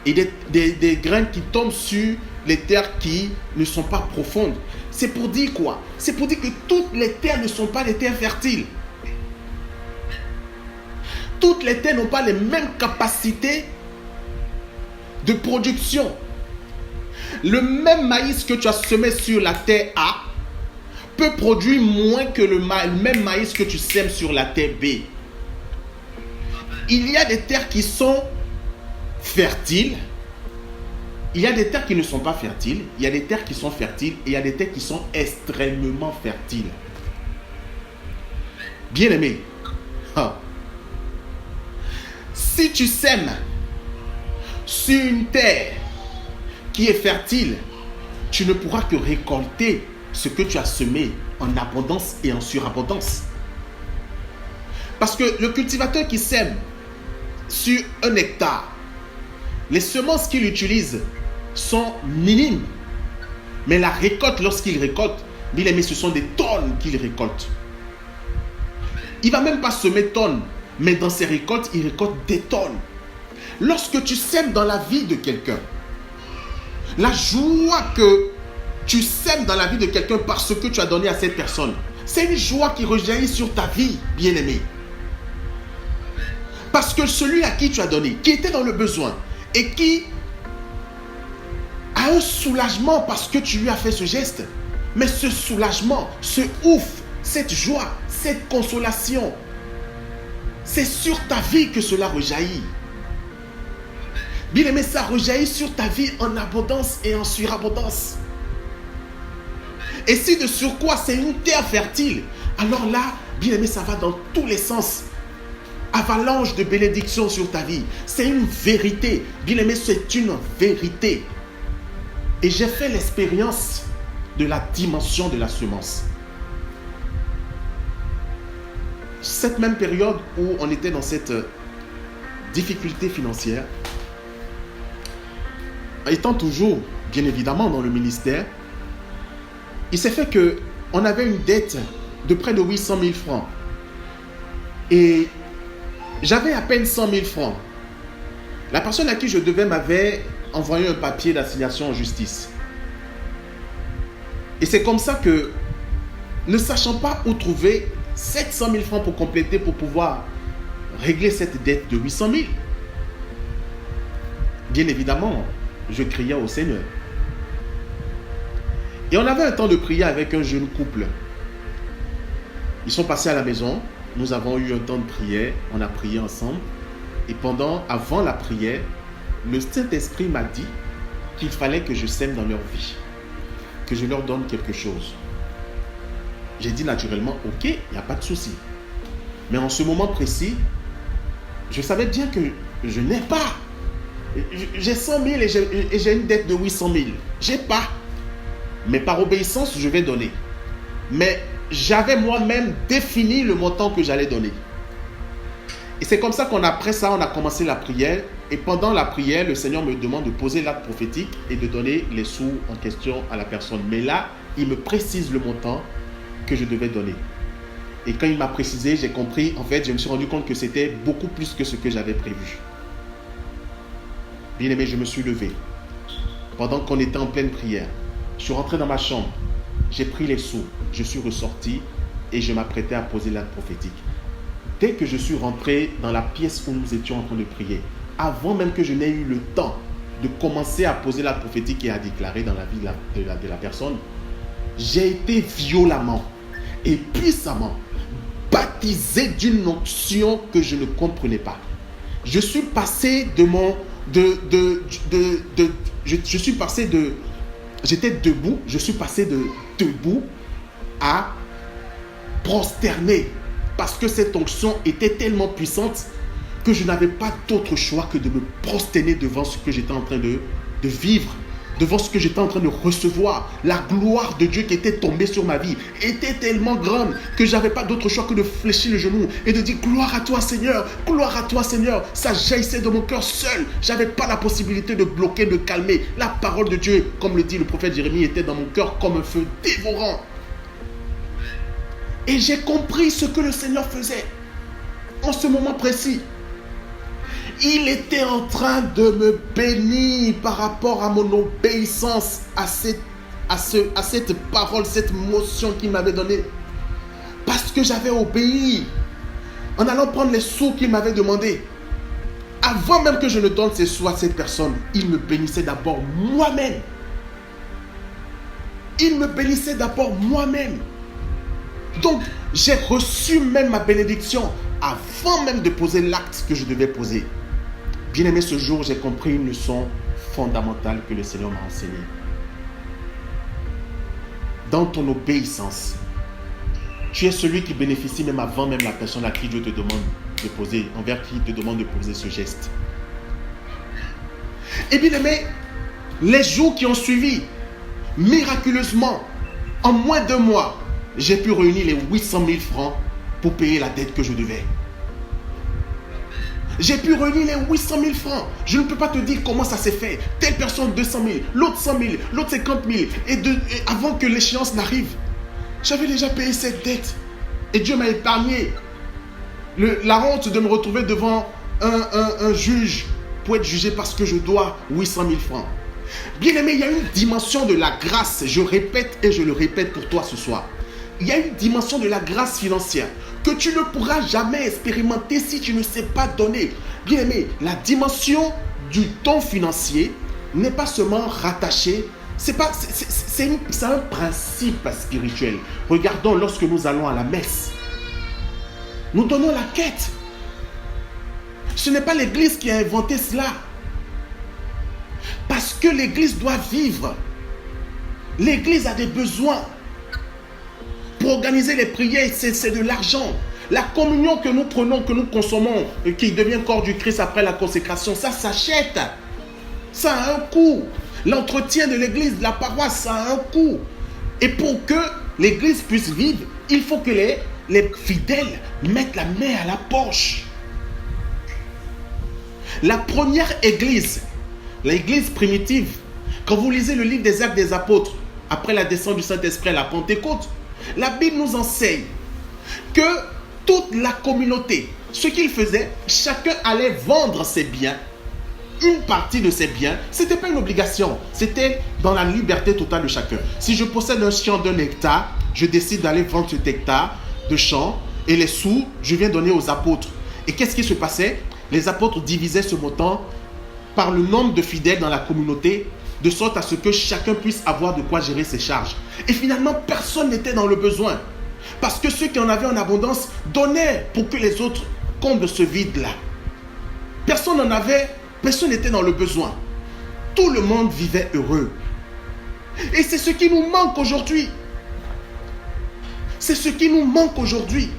et des graines qui tombent sur les terres qui ne sont pas profondes. C'est pour dire quoi? C'est pour dire que toutes les terres ne sont pas des terres fertiles. Toutes les terres n'ont pas les mêmes capacités de production. Le même maïs que tu as semé sur la terre A peut produire moins que le même maïs que tu sèmes sur la terre B. Il y a des terres qui sont fertiles. Il y a des terres qui ne sont pas fertiles. Il y a des terres qui sont fertiles et il y a des terres qui sont extrêmement fertiles. Bien aimé. Si tu sèmes sur une terre qui est fertile, tu ne pourras que récolter ce que tu as semé en abondance et en surabondance. Parce que le cultivateur qui sème sur 1 hectare, les semences qu'il utilise sont minimes. Mais la récolte, lorsqu'il récolte, bien aimé, ce sont des tonnes qu'il récolte. Il ne va même pas semer tonnes, mais dans ses récoltes, il récolte des tonnes. Lorsque tu sèmes dans la vie de quelqu'un, la joie que tu sèmes dans la vie de quelqu'un parce que tu as donné à cette personne, c'est une joie qui rejaillit sur ta vie, bien-aimé. Parce que celui à qui tu as donné, qui était dans le besoin et qui a un soulagement parce que tu lui as fait ce geste, mais ce soulagement, ce ouf, cette joie, cette consolation, c'est sur ta vie que cela rejaillit. Bien aimé, ça rejaillit sur ta vie en abondance et en surabondance. Et si de surcroît c'est une terre fertile, alors là, bien aimé, ça va dans tous les sens. Avalanche de bénédictions sur ta vie. C'est une vérité. Bien aimé, c'est une vérité. Et j'ai fait l'expérience de la dimension de la semence. Cette même période où on était dans cette difficulté financière, étant toujours, bien évidemment, dans le ministère, il s'est fait qu'on avait une dette de près de 800 000 francs. Et j'avais à peine 100 000 francs. La personne à qui je devais m'avait envoyé un papier d'assignation en justice. Et c'est comme ça que, ne sachant pas où trouver 700 000 francs pour compléter, pour pouvoir régler cette dette de 800 000, bien évidemment, je criais au Seigneur. Et on avait un temps de prière avec un jeune couple. Ils sont passés à la maison. Nous avons eu un temps de prière. On a prié ensemble. Et avant la prière, le Saint-Esprit m'a dit qu'il fallait que je sème dans leur vie, que je leur donne quelque chose. J'ai dit naturellement, ok, il n'y a pas de souci. Mais en ce moment précis, je savais bien que je n'ai pas. J'ai 100 000 et j'ai une dette de 800 000. J'ai pas. Mais par obéissance, je vais donner. Mais j'avais moi-même défini le montant que j'allais donner. Et c'est comme ça qu'après ça, on a commencé la prière. Et pendant la prière, le Seigneur me demande de poser l'acte prophétique et de donner les sous en question à la personne. Mais là, il me précise le montant que je devais donner. Et quand il m'a précisé, j'ai compris. En fait, je me suis rendu compte que c'était beaucoup plus que ce que j'avais prévu. Bien aimé, je me suis levé. Pendant qu'on était en pleine prière, je suis rentré dans ma chambre. J'ai pris les sous. Je suis ressorti et je m'apprêtais à poser l'acte prophétique. Dès que je suis rentré dans la pièce où nous étions en train de prier, avant même que je n'ai eu le temps de commencer à poser l'acte prophétique et à déclarer dans la vie de la personne, j'ai été violemment et puissamment baptisé d'une onction que je ne comprenais pas. Je suis passé de mon je suis passé de... J'étais debout, je suis passé de debout à prosterner. Parce que cette onction était tellement puissante que je n'avais pas d'autre choix que de me prosterner devant ce que j'étais en train de vivre, devant ce que j'étais en train de recevoir. La gloire de Dieu qui était tombée sur ma vie était tellement grande que je n'avais pas d'autre choix que de fléchir le genou et de dire gloire à toi Seigneur, gloire à toi Seigneur. Ça jaillissait de mon cœur seul. Je n'avais pas la possibilité de bloquer, de calmer. La parole de Dieu, comme le dit le prophète Jérémie, était dans mon cœur comme un feu dévorant. Et j'ai compris ce que le Seigneur faisait en ce moment précis. Il était en train de me bénir par rapport à mon obéissance à cette parole, cette motion qu'il m'avait donnée. Parce que j'avais obéi en allant prendre les sous qu'il m'avait demandé. Avant même que je ne donne ces sous à cette personne, il me bénissait d'abord moi-même. Il me bénissait d'abord moi-même. Donc, j'ai reçu même ma bénédiction avant même de poser l'acte que je devais poser. Bien aimé, ce jour, j'ai compris une leçon fondamentale que le Seigneur m'a enseignée. Dans ton obéissance, tu es celui qui bénéficie même avant même la personne à qui Dieu te demande de poser, envers qui il te demande de poser ce geste. Et bien aimé, les jours qui ont suivi, miraculeusement, en moins d'1 mois, j'ai pu réunir les 800 000 francs pour payer la dette que je devais. J'ai pu réunir les 800 000 francs. Je ne peux pas te dire comment ça s'est fait. Telle personne 200 000, l'autre 100 000, l'autre 50 000. Et avant que l'échéance n'arrive, j'avais déjà payé cette dette. Et Dieu m'a épargné la honte de me retrouver devant un juge pour être jugé parce que je dois 800 000 francs. Bien aimé, il y a une dimension de la grâce. Je répète et je le répète pour toi ce soir. Il y a une dimension de la grâce financière que tu ne pourras jamais expérimenter si tu ne sais pas donner. Bien aimé, la dimension du don financier n'est pas seulement rattachée, c'est un principe spirituel. Regardons lorsque nous allons à la messe. Nous donnons la quête. Ce n'est pas l'Église qui a inventé cela. Parce que l'Église doit vivre. L'Église a des besoins. Pour organiser les prières, c'est de l'argent. La communion que nous prenons, que nous consommons, qui devient corps du Christ après la consécration, ça s'achète. Ça a un coût. L'entretien de l'église, de la paroisse, ça a un coût. Et pour que l'église puisse vivre, il faut que les fidèles mettent la main à la poche. La première église, l'église primitive, quand vous lisez le livre des Actes des Apôtres, après la descente du Saint-Esprit à la Pentecôte, la Bible nous enseigne que toute la communauté, ce qu'ils faisaient, chacun allait vendre ses biens, une partie de ses biens. Ce n'était pas une obligation, c'était dans la liberté totale de chacun. Si je possède un champ d'1 hectare, je décide d'aller vendre cet hectare de champ et les sous, je viens donner aux apôtres. Et qu'est-ce qui se passait? Les apôtres divisaient ce montant par le nombre de fidèles dans la communauté, de sorte à ce que chacun puisse avoir de quoi gérer ses charges. Et finalement, personne n'était dans le besoin. Parce que ceux qui en avaient en abondance donnaient pour que les autres comblent ce vide-là. Personne n'en avait, personne n'était dans le besoin. Tout le monde vivait heureux. Et c'est ce qui nous manque aujourd'hui. C'est ce qui nous manque aujourd'hui.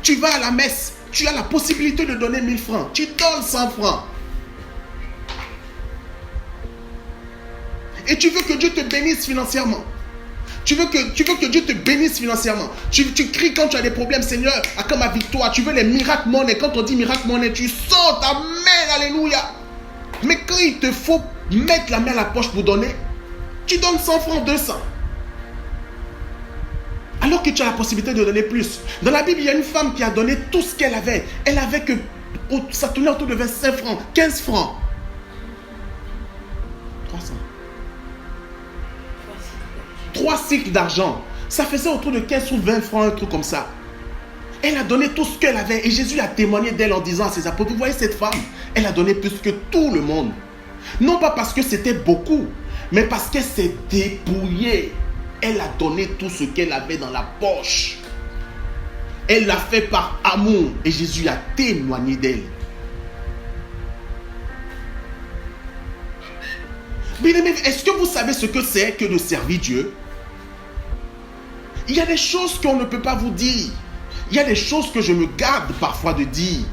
Tu vas à la messe, tu as la possibilité de donner 1000 francs. Tu donnes 100 francs. Et tu veux que Dieu te bénisse financièrement. Tu veux que Dieu te bénisse financièrement. Tu cries quand tu as des problèmes, Seigneur, à quand ma victoire. Tu veux les miracles monnaie. Quand on dit miracle monnaie, tu sautes, amen, alléluia. Mais quand il te faut mettre la main à la poche pour donner, tu donnes 100 francs, 200. Alors que tu as la possibilité de donner plus. Dans la Bible, il y a une femme qui a donné tout ce qu'elle avait. Elle avait que, ça tournait autour de 25 francs, 15 francs. 300. 3 cycles d'argent. Ça faisait autour de 15 ou 20 francs, un truc comme ça. Elle a donné tout ce qu'elle avait. Et Jésus a témoigné d'elle en disant à ses apôtres, vous voyez cette femme, elle a donné plus que tout le monde. Non pas parce que c'était beaucoup, mais parce qu'elle s'est dépouillée. Elle a donné tout ce qu'elle avait dans la poche. Elle l'a fait par amour. Et Jésus a témoigné d'elle. Bien-aimés, est-ce que vous savez ce que c'est que de servir Dieu? Il y a des choses qu'on ne peut pas vous dire. Il y a des choses que je me garde parfois de dire.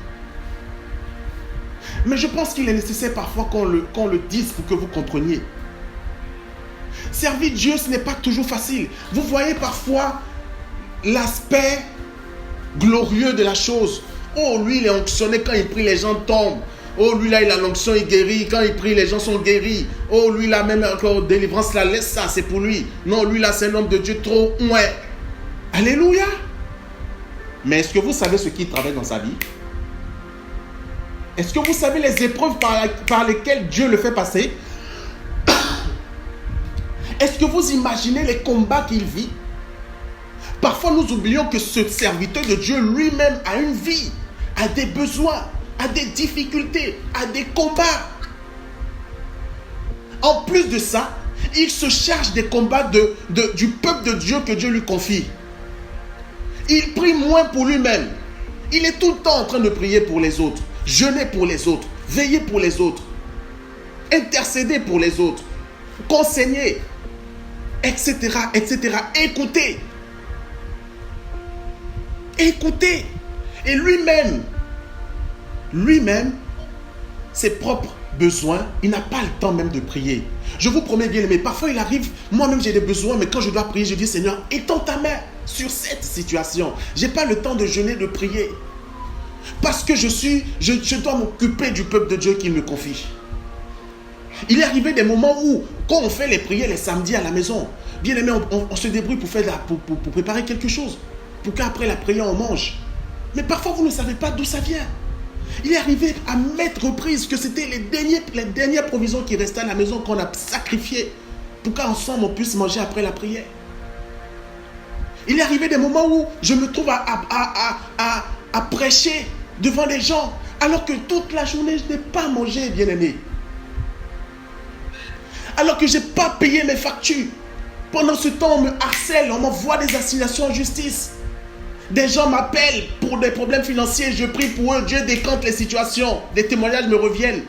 Mais je pense qu'il est nécessaire parfois qu'on le dise pour que vous compreniez. Servir Dieu, ce n'est pas toujours facile. Vous voyez parfois l'aspect glorieux de la chose. Oh, lui, il est onctionné, quand il prie, les gens tombent. Oh, lui, là, il a l'onction, il guérit. Quand il prie, les gens sont guéris. Oh, lui, là, même encore délivrance, là, laisse ça, c'est pour lui. Non, lui, là, c'est un homme de Dieu trop. Ouais. Alléluia. Mais est-ce que vous savez ce qu'il travaille dans sa vie? Est-ce que vous savez les épreuves par lesquelles Dieu le fait passer? Est-ce que vous imaginez les combats qu'il vit? Parfois, nous oublions que ce serviteur de Dieu lui-même a une vie, a des besoins, a des difficultés, a des combats. En plus de ça, il se charge des combats du peuple de Dieu que Dieu lui confie. Il prie moins pour lui-même. Il est tout le temps en train de prier pour les autres, jeûner pour les autres, veiller pour les autres, intercéder pour les autres, conseiller, etc., etc. Écoutez. Écoutez. Et lui-même, ses propres besoins, il n'a pas le temps même de prier. Je vous promets, bien aimé, parfois il arrive, moi-même j'ai des besoins, mais quand je dois prier, je dis Seigneur, étends ta main sur cette situation. Je n'ai pas le temps de jeûner, de prier. Parce que je dois m'occuper du peuple de Dieu qu'il me confie. Il est arrivé des moments où, quand on fait les prières les samedis à la maison, bien aimé, on se débrouille pour préparer quelque chose. Pour qu'après la prière, on mange. Mais parfois, vous ne savez pas d'où ça vient. Il est arrivé à mettre reprise que c'était les dernières provisions qui restaient à la maison qu'on a sacrifiées pour qu'ensemble on puisse manger après la prière. Il est arrivé des moments où je me trouve à prêcher devant les gens alors que toute la journée je n'ai pas mangé, bien aimé. Alors que je n'ai pas payé mes factures. Pendant ce temps, on me harcèle, on m'envoie des assignations en justice. Des gens m'appellent pour des problèmes financiers, je prie pour eux, Dieu décante les situations, des témoignages me reviennent.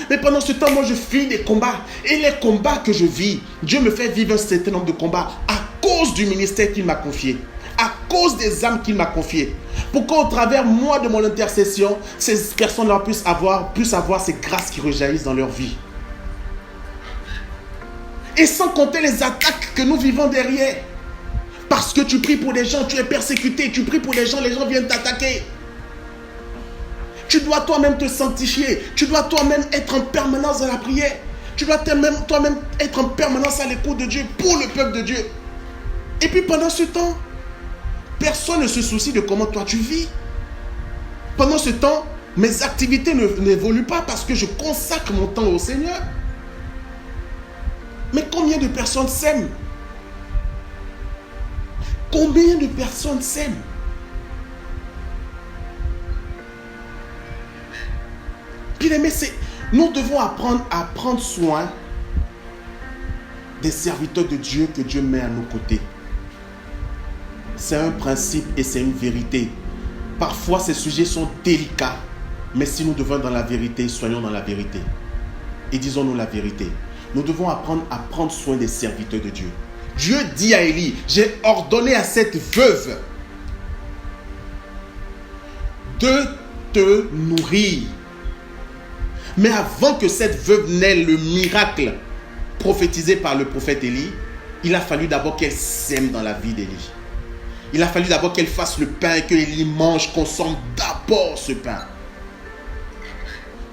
Mais pendant ce temps, moi je vis des combats. Et les combats que je vis, Dieu me fait vivre un certain nombre de combats à cause du ministère qu'il m'a confié, à cause des âmes qu'il m'a confiées. Pour qu'au travers, moi, de mon intercession, ces personnes-là puissent avoir ces grâces qui rejaillissent dans leur vie. Et sans compter les attaques que nous vivons derrière. Parce que tu pries pour des gens, tu es persécuté. Tu pries pour des gens, les gens viennent t'attaquer. Tu dois toi-même te sanctifier. Tu dois toi-même être en permanence dans la prière. Tu dois toi-même être en permanence à l'écoute de Dieu pour le peuple de Dieu. Et puis pendant ce temps, personne ne se soucie de comment toi tu vis. Pendant ce temps, mes activités n'évoluent pas parce que je consacre mon temps au Seigneur. Mais combien de personnes s'aiment? Combien de personnes s'aiment? Bien aimé, nous devons apprendre à prendre soin des serviteurs de Dieu que Dieu met à nos côtés. C'est un principe et c'est une vérité. Parfois, ces sujets sont délicats. Mais si nous devons dans la vérité, soyons dans la vérité. Et disons-nous la vérité. Nous devons apprendre à prendre soin des serviteurs de Dieu. Dieu dit à Élie, j'ai ordonné à cette veuve de te nourrir. Mais avant que cette veuve n'ait le miracle prophétisé par le prophète Élie, il a fallu d'abord qu'elle sème dans la vie d'Élie. Il a fallu d'abord qu'elle fasse le pain et que Élie mange, consomme d'abord ce pain.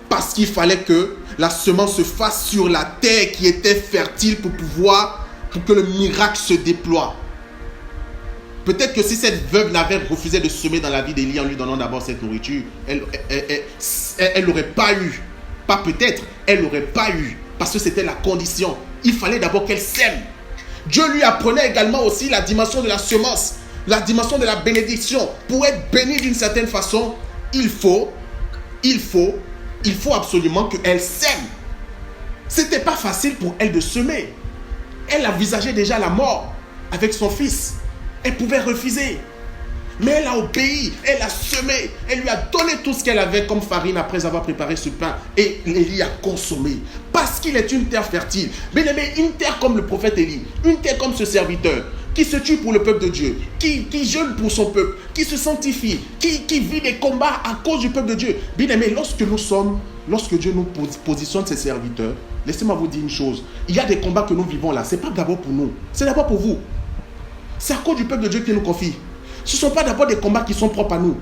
Parce qu'il fallait que la semence se fasse sur la terre qui était fertile pour que le miracle se déploie. Peut-être que si cette veuve n'avait refusé de semer dans la vie d'Élie en lui donnant d'abord cette nourriture, elle n'aurait pas eu. Pas peut-être, elle n'aurait pas eu. Parce que c'était la condition. Il fallait d'abord qu'elle sème. Dieu lui apprenait également aussi la dimension de la semence, la dimension de la bénédiction. Pour être béni d'une certaine façon, il faut absolument qu'elle sème. C'était pas facile pour elle de semer. Elle envisageait déjà la mort avec son fils. Elle pouvait refuser. Mais elle a obéi, elle a semé, elle lui a donné tout ce qu'elle avait comme farine après avoir préparé ce pain. Et Élie a consommé. Parce qu'il est une terre fertile. Bien aimé, une terre comme le prophète Élie, une terre comme ce serviteur, qui se tue pour le peuple de Dieu, qui jeûne pour son peuple, qui se sanctifie, qui vit des combats à cause du peuple de Dieu. Bien aimé, lorsque Dieu nous positionne ses serviteurs, laissez-moi vous dire une chose. Il y a des combats que nous vivons là. Ce n'est pas d'abord pour nous. C'est d'abord pour vous. C'est à cause du peuple de Dieu qui nous confie. Ce ne sont pas d'abord des combats qui sont propres à nous.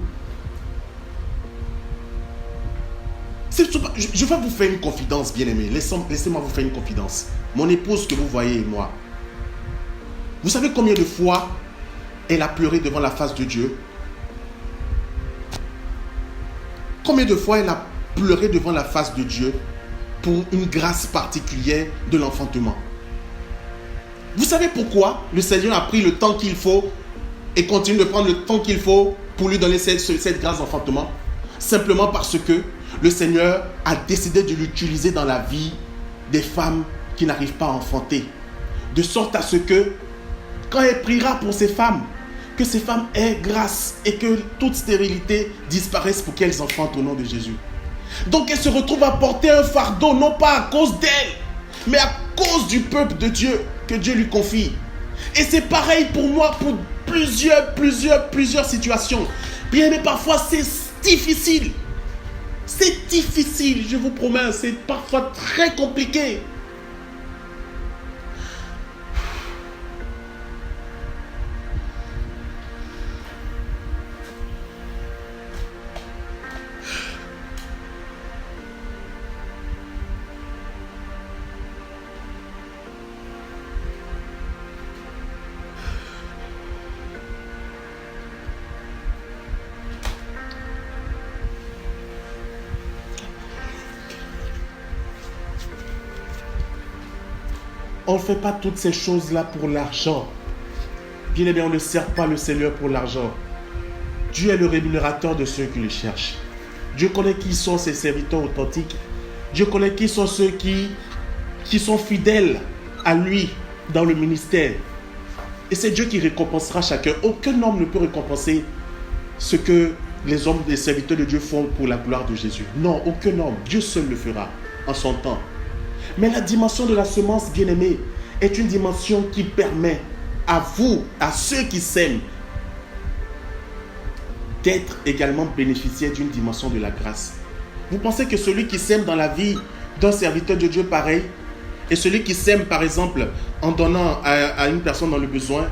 Je vais vous faire une confidence, bien-aimé. Laissez-moi vous faire une confidence. Mon épouse que vous voyez et moi. Vous savez combien de fois elle a pleuré devant la face de Dieu? Combien de fois elle a pleuré devant la face de Dieu pour une grâce particulière de l'enfantement? Vous savez pourquoi le Seigneur a pris le temps qu'il faut et continue de prendre le temps qu'il faut pour lui donner cette grâce d'enfantement? Simplement parce que le Seigneur a décidé de l'utiliser dans la vie des femmes qui n'arrivent pas à enfanter. De sorte à ce que, quand elle priera pour ces femmes, que ces femmes aient grâce et que toute stérilité disparaisse pour qu'elles enfantent au nom de Jésus. Donc elle se retrouve à porter un fardeau, non pas à cause d'elle, mais à cause du peuple de Dieu que Dieu lui confie. Et c'est pareil pour moi, pour plusieurs situations. Bien aimé, parfois c'est difficile. C'est difficile, je vous promets, c'est parfois très compliqué. On ne fait pas toutes ces choses-là pour l'argent. Bien aimé, on ne sert pas le Seigneur pour l'argent. Dieu est le rémunérateur de ceux qui le cherchent. Dieu connaît qui sont ses serviteurs authentiques. Dieu connaît qui sont ceux qui sont fidèles à lui dans le ministère. Et c'est Dieu qui récompensera chacun. Aucun homme ne peut récompenser ce que les hommes, les serviteurs de Dieu font pour la gloire de Jésus. Non, aucun homme. Dieu seul le fera en son temps. Mais la dimension de la semence, bien-aimée, est une dimension qui permet à vous, à ceux qui sèment, d'être également bénéficiaires d'une dimension de la grâce. Vous pensez que celui qui sème dans la vie d'un serviteur de Dieu pareil, et celui qui sème par exemple en donnant à une personne dans le besoin,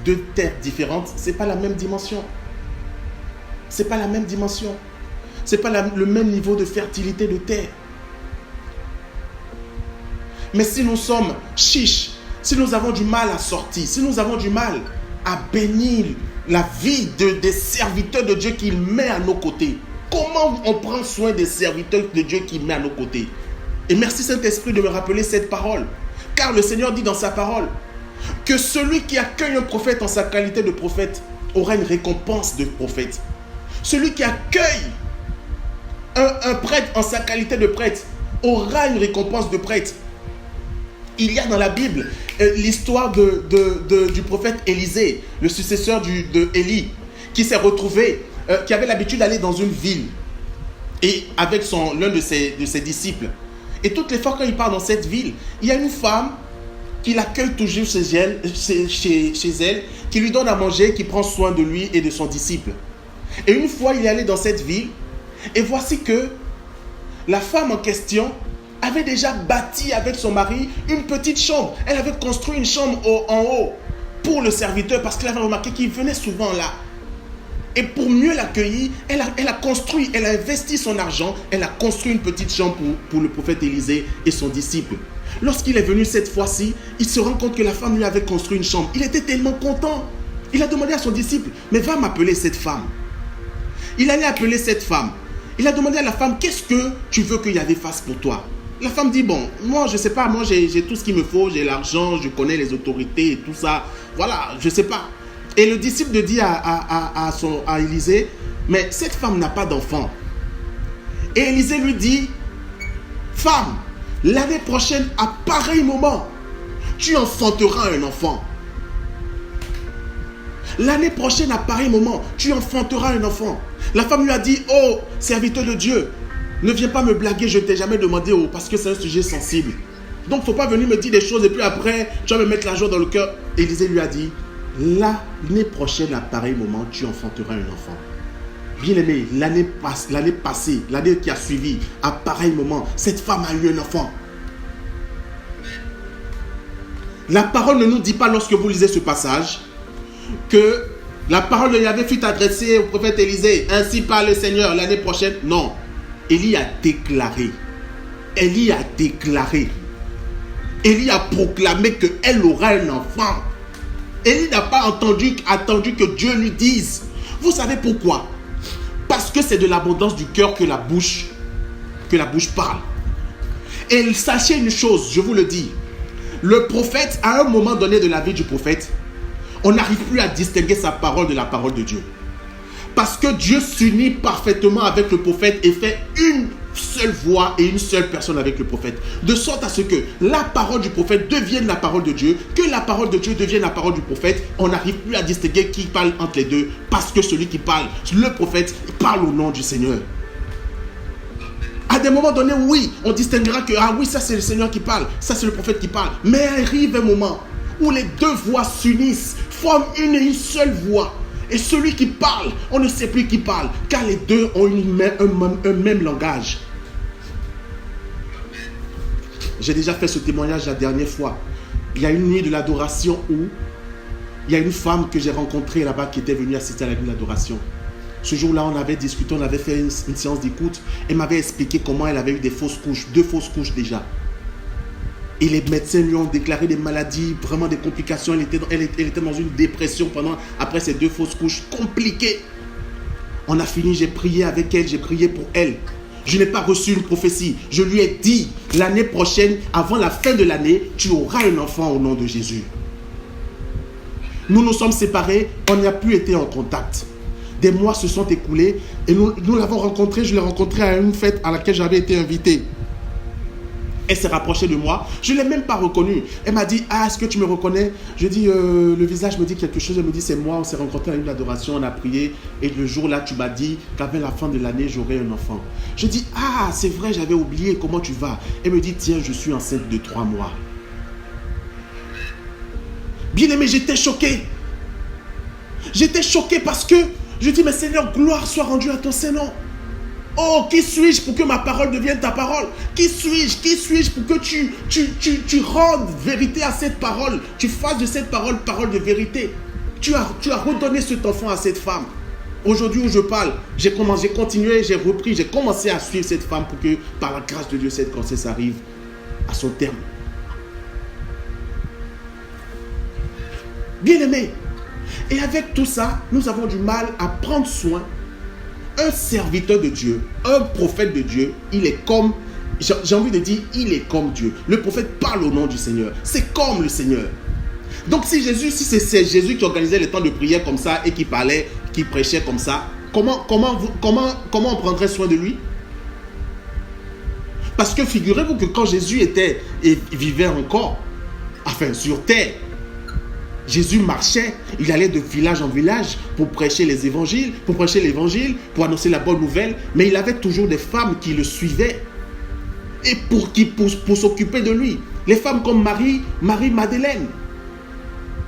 deux terres différentes, ce n'est pas la même dimension. Ce n'est pas la même dimension. Ce n'est pas le même niveau de fertilité de terre. Mais si nous sommes chiches, si nous avons du mal à sortir, si nous avons du mal à bénir la vie des serviteurs de Dieu qu'il met à nos côtés, comment on prend soin des serviteurs de Dieu qu'il met à nos côtés? Et merci Saint-Esprit de me rappeler cette parole. Car le Seigneur dit dans sa parole que celui qui accueille un prophète en sa qualité de prophète aura une récompense de prophète. Celui qui accueille un prêtre en sa qualité de prêtre aura une récompense de prêtre. Il y a dans la Bible l'histoire du prophète Élisée, le successeur de Élie, qui s'est retrouvé, qui avait l'habitude d'aller dans une ville et avec l'un de ses disciples. Et toutes les fois quand il part dans cette ville, il y a une femme qui l'accueille toujours chez elle, qui lui donne à manger, qui prend soin de lui et de son disciple. Et une fois, il est allé dans cette ville, et voici que la femme en question avait déjà bâti avec son mari une petite chambre. Elle avait construit une chambre en haut pour le serviteur parce qu'elle avait remarqué qu'il venait souvent là. Et pour mieux l'accueillir, elle a construit, elle a investi son argent, elle a construit une petite chambre pour le prophète Élisée et son disciple. Lorsqu'il est venu cette fois-ci, il se rend compte que la femme lui avait construit une chambre. Il était tellement content. Il a demandé à son disciple, mais va m'appeler cette femme. Il allait appeler cette femme. Il a demandé à la femme, qu'est-ce que tu veux que Yahvé fasse pour toi? La femme dit, bon, moi je sais pas, moi j'ai tout ce qu'il me faut, j'ai l'argent, je connais les autorités et tout ça. Voilà, je sais pas. Et le disciple dit à Élisée, mais cette femme n'a pas d'enfant. Et Élisée lui dit, femme, l'année prochaine, à pareil moment, tu enfanteras un enfant. L'année prochaine, à pareil moment, tu enfanteras un enfant. La femme lui a dit, oh, serviteur de Dieu, ne viens pas me blaguer, je ne t'ai jamais demandé, oh, parce que c'est un sujet sensible. Donc, il ne faut pas venir me dire des choses et puis après, tu vas me mettre la joie dans le cœur. Élisée lui a dit, l'année prochaine, à pareil moment, tu enfanteras un enfant. Bien aimé, l'année passée, l'année qui a suivi, à pareil moment, cette femme a eu un enfant. La parole ne nous dit pas, lorsque vous lisez ce passage, que la parole de Yahvé fut adressée au prophète Élisée. Ainsi parle le Seigneur l'année prochaine. Non. Élie a déclaré. Élie a déclaré. Élie a proclamé qu'elle aura un enfant. Élie n'a pas attendu que Dieu lui dise. Vous savez pourquoi? Parce que c'est de l'abondance du cœur que la bouche parle. Et sachez une chose, je vous le dis. Le prophète, à un moment donné de la vie du prophète, on n'arrive plus à distinguer sa parole de la parole de Dieu. Parce que Dieu s'unit parfaitement avec le prophète et fait une seule voix et une seule personne avec le prophète. De sorte à ce que la parole du prophète devienne la parole de Dieu, que la parole de Dieu devienne la parole du prophète. On n'arrive plus à distinguer qui parle entre les deux, parce que celui qui parle, le prophète, parle au nom du Seigneur. À des moments donnés, oui, on distinguera que, ah oui, ça c'est le Seigneur qui parle, ça c'est le prophète qui parle. Mais arrive un moment où les deux voix s'unissent, forment une seule voix. Et celui qui parle, on ne sait plus qui parle, car les deux ont un même langage. J'ai déjà fait ce témoignage la dernière fois. Il y a une nuit de l'adoration où il y a une femme que j'ai rencontrée là-bas qui était venue assister à la nuit de l'adoration. Ce jour-là, on avait discuté, on avait fait une séance d'écoute. Elle m'avait expliqué comment elle avait eu des fausses couches, 2 fausses couches déjà. Et les médecins lui ont déclaré des maladies, vraiment des complications. Elle était dans une dépression après ces 2 fausses couches compliquées. On a fini, j'ai prié avec elle, j'ai prié pour elle. Je n'ai pas reçu une prophétie. Je lui ai dit, l'année prochaine, avant la fin de l'année, tu auras un enfant au nom de Jésus. Nous nous sommes séparés, on n'a plus été en contact. Des mois se sont écoulés et nous l'avons rencontrée. Je l'ai rencontrée à une fête à laquelle j'avais été invité. Elle s'est rapprochée de moi. Je ne l'ai même pas reconnue. Elle m'a dit, ah, est-ce que tu me reconnais? Je dis, le visage me dit quelque chose. Elle me dit, c'est moi. On s'est rencontrés à une adoration, on a prié. Et le jour-là, tu m'as dit qu'avant la fin de l'année, j'aurai un enfant. Je dis, ah, c'est vrai, j'avais oublié. Comment tu vas? Elle me dit, tiens, je suis enceinte de 3 mois. Bien aimé, j'étais choqué. J'étais choqué parce que je dis, mais Seigneur, gloire soit rendue à ton Seigneur. Oh, qui suis-je pour que ma parole devienne ta parole? Qui suis-je pour que tu rendes vérité à cette parole? Tu fasses de cette parole de vérité. Tu as redonné cet enfant à cette femme. Aujourd'hui où je parle, j'ai continué, j'ai repris, j'ai commencé à suivre cette femme pour que, par la grâce de Dieu, cette grossesse arrive à son terme. Bien aimé. Et avec tout ça, nous avons du mal à prendre soin. Un serviteur de Dieu, un prophète de Dieu, il est comme, j'ai envie de dire, il est comme Dieu. Le prophète parle au nom du Seigneur. C'est comme le Seigneur. Donc si c'est Jésus qui organisait les temps de prière comme ça et qui parlait, qui prêchait comme ça, comment on prendrait soin de lui? Parce que figurez-vous que quand Jésus vivait encore, enfin sur terre, Jésus marchait, il allait de village en village pour prêcher les évangiles, pour prêcher l'évangile, pour annoncer la bonne nouvelle, mais il avait toujours des femmes qui le suivaient et pour s'occuper de lui. Les femmes comme Marie-Madeleine.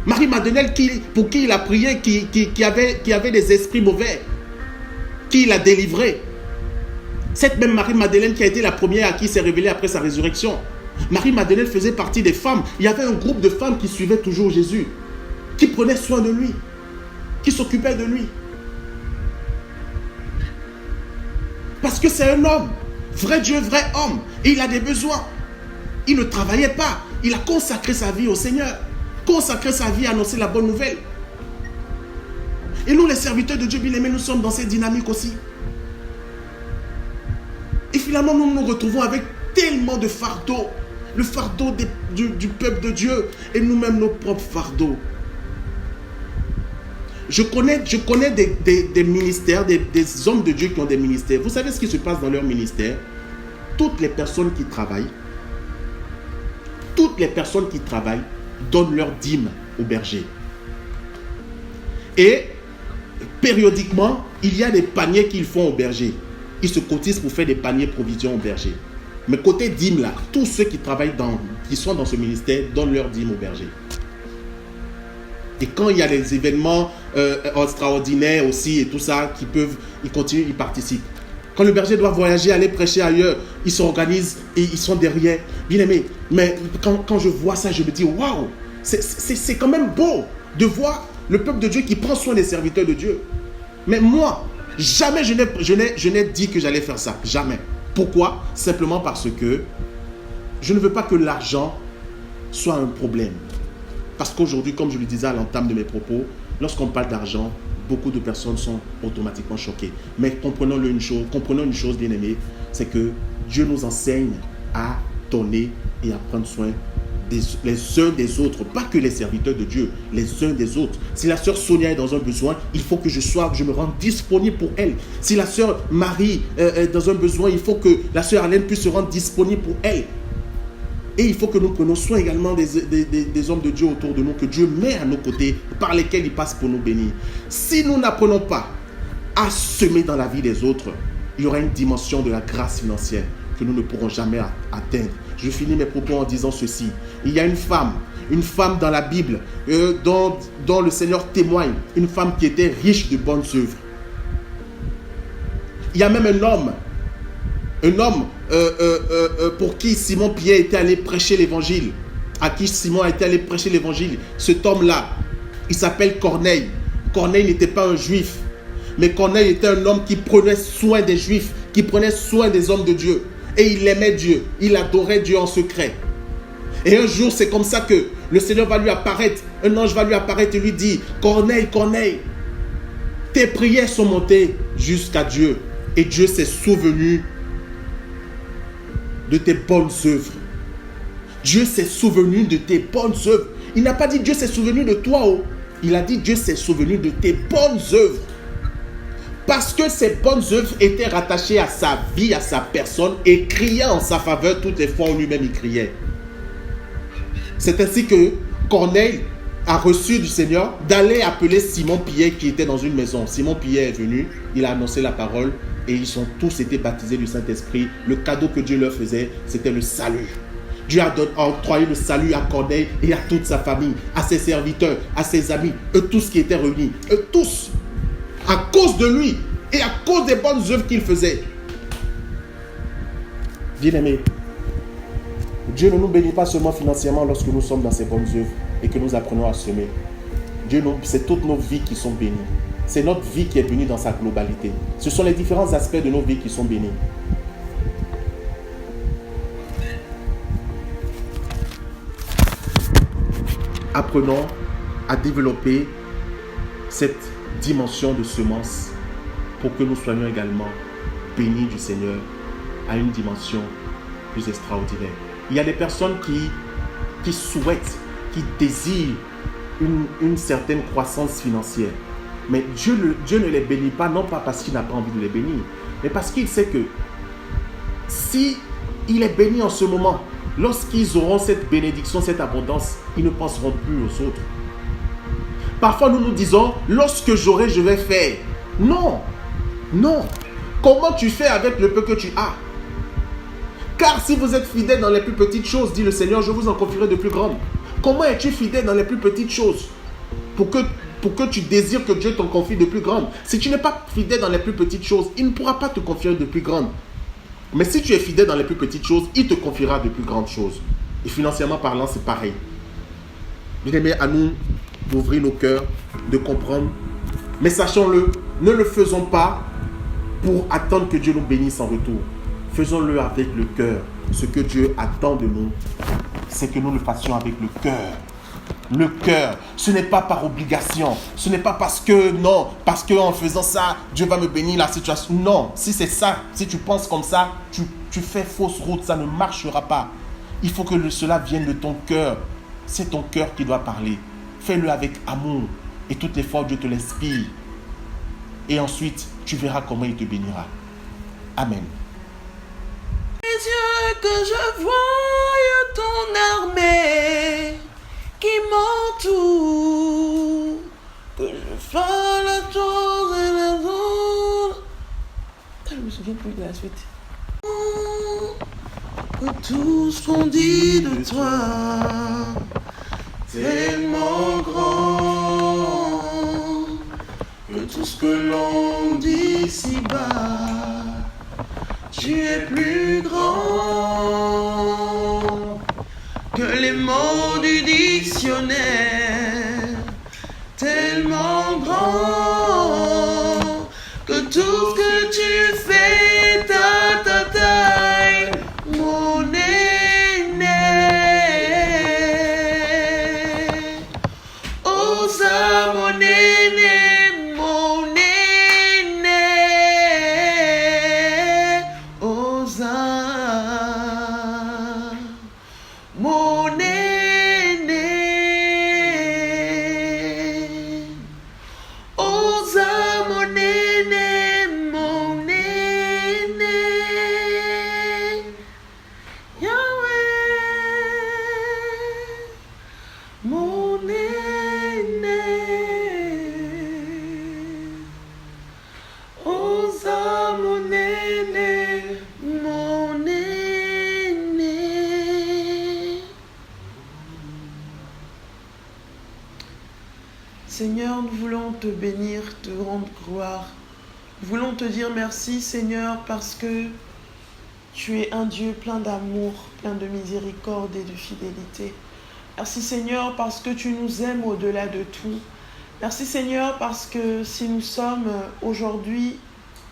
Marie-Madeleine pour qui il a prié, qui avait des esprits mauvais, qui l'a délivré. Cette même Marie-Madeleine qui a été la première à qui s'est révélée après sa résurrection. Marie-Madeleine faisait partie des femmes. Il y avait un groupe de femmes qui suivaient toujours Jésus, qui prenaient soin de lui, qui s'occupaient de lui. Parce que c'est un homme, vrai Dieu, vrai homme, et il a des besoins. Il ne travaillait pas, il a consacré sa vie au Seigneur, consacré sa vie à annoncer la bonne nouvelle. Et nous, les serviteurs de Dieu bien-aimés, nous sommes dans cette dynamique aussi. Et finalement, nous nous retrouvons avec tellement de fardeaux, le fardeau du peuple de Dieu et nous-mêmes nos propres fardeaux. Je connais des ministères, des hommes de Dieu qui ont des ministères. Vous savez ce qui se passe dans leur ministère? Toutes les personnes qui travaillent donnent leur dîme au berger. Et périodiquement, il y a des paniers qu'ils font aux bergers. Ils se cotisent pour faire des paniers provisions aux bergers. Mais côté dîme, là, tous ceux qui travaillent qui sont dans ce ministère donnent leur dîme aux bergers. Et quand il y a des événements extraordinaires aussi et tout ça, ils continuent, ils participent. Quand le berger doit voyager, aller prêcher ailleurs, ils s'organisent et ils sont derrière. Bien aimé, mais quand je vois ça, je me dis, waouh, c'est quand même beau de voir le peuple de Dieu qui prend soin des serviteurs de Dieu. Mais moi, jamais je n'ai dit que j'allais faire ça. Jamais. Pourquoi? Simplement parce que je ne veux pas que l'argent soit un problème. Parce qu'aujourd'hui, comme je le disais à l'entame de mes propos, lorsqu'on parle d'argent, beaucoup de personnes sont automatiquement choquées. Mais comprenons une chose, bien aimé, c'est que Dieu nous enseigne à donner et à prendre soin les uns des autres, pas que les serviteurs de Dieu, les uns des autres. Si la sœur Sonia est dans un besoin, il faut que je me rende disponible pour elle. Si la sœur Marie est dans un besoin, il faut que la sœur Alaine puisse se rendre disponible pour elle. Et il faut que nous prenions soin également des hommes de Dieu autour de nous, que Dieu met à nos côtés, par lesquels il passe pour nous bénir. Si nous n'apprenons pas à semer dans la vie des autres, il y aura une dimension de la grâce financière que nous ne pourrons jamais atteindre. Je finis mes propos en disant ceci. Il y a une femme dans la Bible dont le Seigneur témoigne, une femme qui était riche de bonnes œuvres. Il y a même un homme pour qui Simon-Pierre était allé prêcher l'évangile, à qui Simon a été allé prêcher l'évangile. Cet homme-là, il s'appelle Corneille. Corneille n'était pas un juif, mais Corneille était un homme qui prenait soin des juifs, qui prenait soin des hommes de Dieu. Et il aimait Dieu, il adorait Dieu en secret. Et un jour, c'est comme ça que le Seigneur va lui apparaître, un ange va lui apparaître et lui dire, Corneille, Corneille, tes prières sont montées jusqu'à Dieu. Et Dieu s'est souvenu de tes bonnes œuvres. Dieu s'est souvenu de tes bonnes œuvres. Il n'a pas dit Dieu s'est souvenu de toi. Oh. Il a dit Dieu s'est souvenu de tes bonnes œuvres. Parce que ces bonnes œuvres étaient rattachées à sa vie, à sa personne et criaient en sa faveur toutes les fois où lui-même il criait. C'est ainsi que Corneille a reçu du Seigneur d'aller appeler Simon-Pierre qui était dans une maison. Simon-Pierre est venu, il a annoncé la parole et ils ont tous été baptisés du Saint-Esprit. Le cadeau que Dieu leur faisait, c'était le salut. Dieu a octroyé le salut à Corneille et à toute sa famille, à ses serviteurs, à ses amis, eux tous qui étaient réunis, eux tous, à cause de lui et à cause des bonnes œuvres qu'il faisait. Bien-aimés, Dieu ne nous bénit pas seulement financièrement lorsque nous sommes dans ses bonnes œuvres et que nous apprenons à semer. C'est toutes nos vies qui sont bénies. C'est notre vie qui est bénie dans sa globalité. Ce sont les différents aspects de nos vies qui sont bénis. Apprenons à développer cette dimension de semence pour que nous soyons également bénis du Seigneur à une dimension plus extraordinaire. Il y a des personnes qui souhaitent, qui désirent une certaine croissance financière. Mais Dieu ne les bénit pas, non pas parce qu'il n'a pas envie de les bénir, mais parce qu'il sait que si il est béni en ce moment, lorsqu'ils auront cette bénédiction, cette abondance, ils ne penseront plus aux autres. Parfois nous nous disons, lorsque j'aurai, je vais faire. Non, non. Comment tu fais avec le peu que tu as? Car si vous êtes fidèle dans les plus petites choses, dit le Seigneur, je vous en confierai de plus grandes. Comment es-tu fidèle dans les plus petites choses pour que tu désires que Dieu t'en confie de plus grandes? Si tu n'es pas fidèle dans les plus petites choses, il ne pourra pas te confier de plus grandes. Mais si tu es fidèle dans les plus petites choses, il te confiera de plus grandes choses. Et financièrement parlant, c'est pareil. Bien aimé, à nous d'ouvrir nos cœurs, de comprendre. Mais sachons-le, ne le faisons pas pour attendre que Dieu nous bénisse en retour. Faisons-le avec le cœur. Ce que Dieu attend de nous, c'est que nous le fassions avec le cœur. Le cœur, ce n'est pas par obligation, ce n'est pas parce qu'en faisant ça, Dieu va me bénir la situation. Non, si c'est ça, si tu penses comme ça, tu fais fausse route, ça ne marchera pas. Il faut que cela vienne de ton cœur. C'est ton cœur qui doit parler. Fais-le avec amour et toutes les fois où Dieu te l'inspire. Et ensuite, tu verras comment il te bénira. Amen. Les yeux que je voie ton armée qui m'entoure, que je fin la chose et la zone. Je me souviens plus de la suite. Que tout ce qu'on dit de toi, tellement grand, que tout ce que l'on dit ici-bas, tu es plus grand que les mots du dictionnaire, tellement grand que tout ce que tu fais, ta taille, mon aîné. Osa, mon aîné, mon aîné. Osa, mon aîné. Osa, mon aîné, mon aîné. Yahweh, mon aîné. Osa, mon aîné, mon aîné. Seigneur, nous voulons te bénir, te rendre gloire. Nous voulons te dire merci, Seigneur, parce que tu es un Dieu plein d'amour, plein de miséricorde et de fidélité. Merci, Seigneur, parce que tu nous aimes au-delà de tout. Merci, Seigneur, parce que si nous sommes aujourd'hui,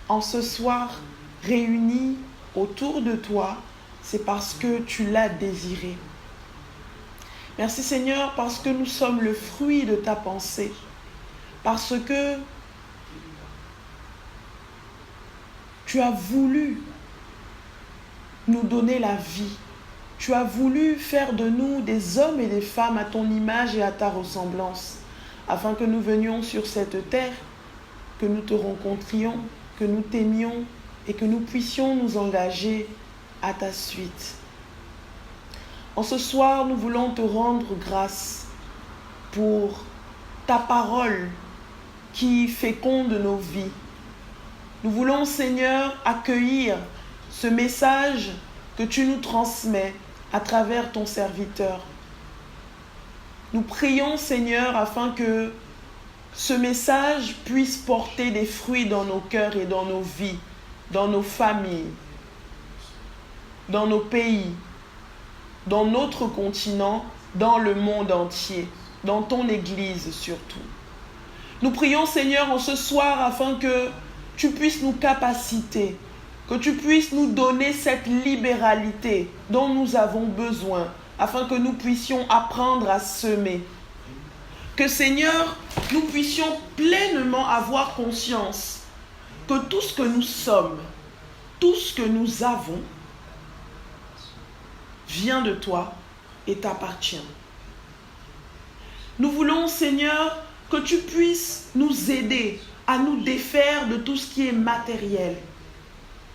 en ce soir, réunis autour de toi, c'est parce que tu l'as désiré. Merci, Seigneur, parce que nous sommes le fruit de ta pensée. Parce que tu as voulu nous donner la vie. Tu as voulu faire de nous des hommes et des femmes à ton image et à ta ressemblance, afin que nous venions sur cette terre, que nous te rencontrions, que nous t'aimions et que nous puissions nous engager à ta suite. En ce soir, nous voulons te rendre grâce pour ta parole qui féconde nos vies. Nous voulons, Seigneur, accueillir ce message que tu nous transmets à travers ton serviteur. Nous prions, Seigneur, afin que ce message puisse porter des fruits dans nos cœurs et dans nos vies, dans nos familles, dans nos pays, dans notre continent, dans le monde entier, dans ton Église surtout. Nous prions, Seigneur, en ce soir afin que tu puisses nous capaciter, que tu puisses nous donner cette libéralité dont nous avons besoin, afin que nous puissions apprendre à semer. Que, Seigneur, nous puissions pleinement avoir conscience que tout ce que nous sommes, tout ce que nous avons, vient de toi et t'appartient. Nous voulons, Seigneur, que tu puisses nous aider à nous défaire de tout ce qui est matériel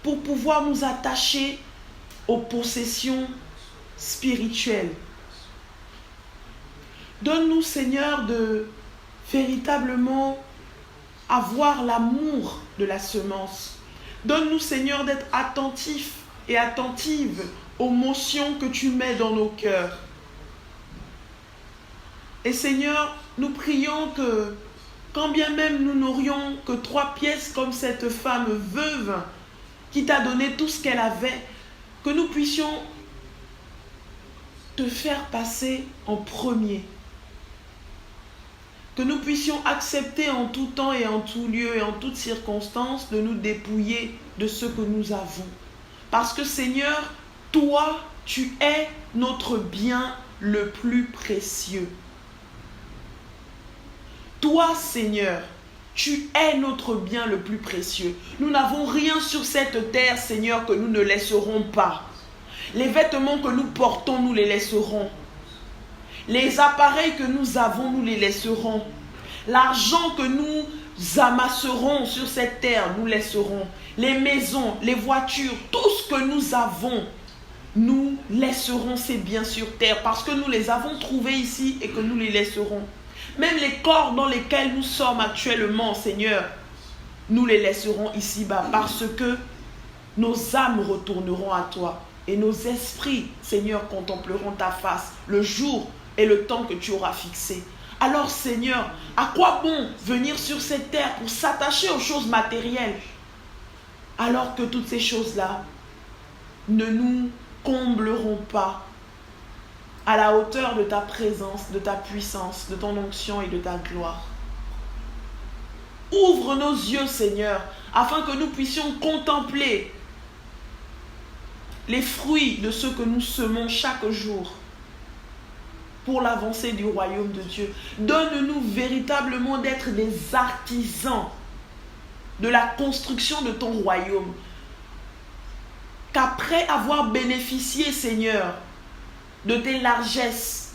pour pouvoir nous attacher aux possessions spirituelles. Donne-nous, Seigneur, de véritablement avoir l'amour de la semence. Donne-nous, Seigneur, d'être attentifs et attentives aux motions que tu mets dans nos cœurs. Et Seigneur, nous prions que, quand bien même nous n'aurions que 3 pièces comme cette femme veuve qui t'a donné tout ce qu'elle avait, que nous puissions te faire passer en premier. Que nous puissions accepter en tout temps et en tout lieu et en toutes circonstances de nous dépouiller de ce que nous avons. Parce que Seigneur, toi, tu es notre bien le plus précieux. Toi, Seigneur, tu es notre bien le plus précieux. Nous n'avons rien sur cette terre, Seigneur, que nous ne laisserons pas. Les vêtements que nous portons, nous les laisserons. Les appareils que nous avons, nous les laisserons. L'argent que nous amasserons sur cette terre, nous laisserons. Les maisons, les voitures, tout ce que nous avons, nous laisserons ces biens sur terre parce que nous les avons trouvés ici et que nous les laisserons. Même les corps dans lesquels nous sommes actuellement, Seigneur, nous les laisserons ici-bas parce que nos âmes retourneront à toi et nos esprits, Seigneur, contempleront ta face le jour et le temps que tu auras fixé. Alors, Seigneur, à quoi bon venir sur cette terre pour s'attacher aux choses matérielles alors que toutes ces choses-là ne nous combleront pas à la hauteur de ta présence, de ta puissance, de ton onction et de ta gloire. Ouvre nos yeux, Seigneur, afin que nous puissions contempler les fruits de ce que nous semons chaque jour pour l'avancée du royaume de Dieu. Donne-nous véritablement d'être des artisans de la construction de ton royaume. Qu'après avoir bénéficié, Seigneur, de tes largesses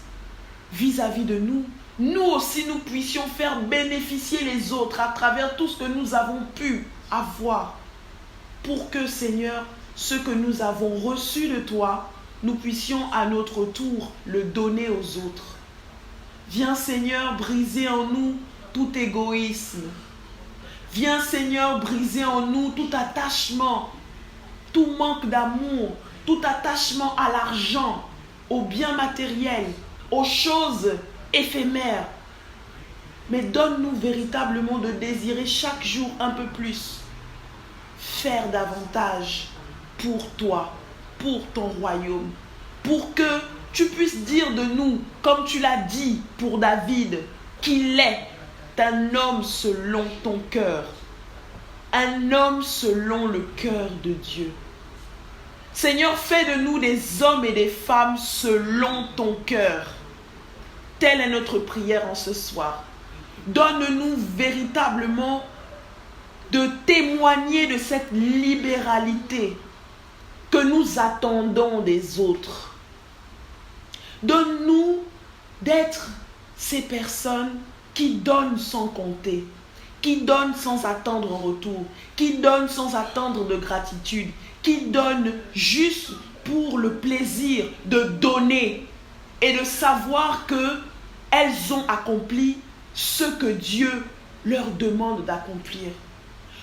vis-à-vis de nous, nous aussi nous puissions faire bénéficier les autres à travers tout ce que nous avons pu avoir, pour que, Seigneur, ce que nous avons reçu de toi, nous puissions à notre tour le donner aux autres. Viens, Seigneur, briser en nous tout égoïsme. Viens, Seigneur, briser en nous tout attachement, tout manque d'amour, tout attachement à l'argent, aux biens matériels, aux choses éphémères. Mais donne-nous véritablement de désirer chaque jour un peu plus, faire davantage pour toi, pour ton royaume, pour que tu puisses dire de nous, comme tu l'as dit pour David, qu'il est un homme selon ton cœur, un homme selon le cœur de Dieu. Seigneur, fais de nous des hommes et des femmes selon ton cœur. Telle est notre prière en ce soir. Donne-nous véritablement de témoigner de cette libéralité que nous attendons des autres. Donne-nous d'être ces personnes qui donnent sans compter, qui donnent sans attendre en retour, qui donnent sans attendre de gratitude, qui donnent juste pour le plaisir de donner et de savoir qu'elles ont accompli ce que Dieu leur demande d'accomplir.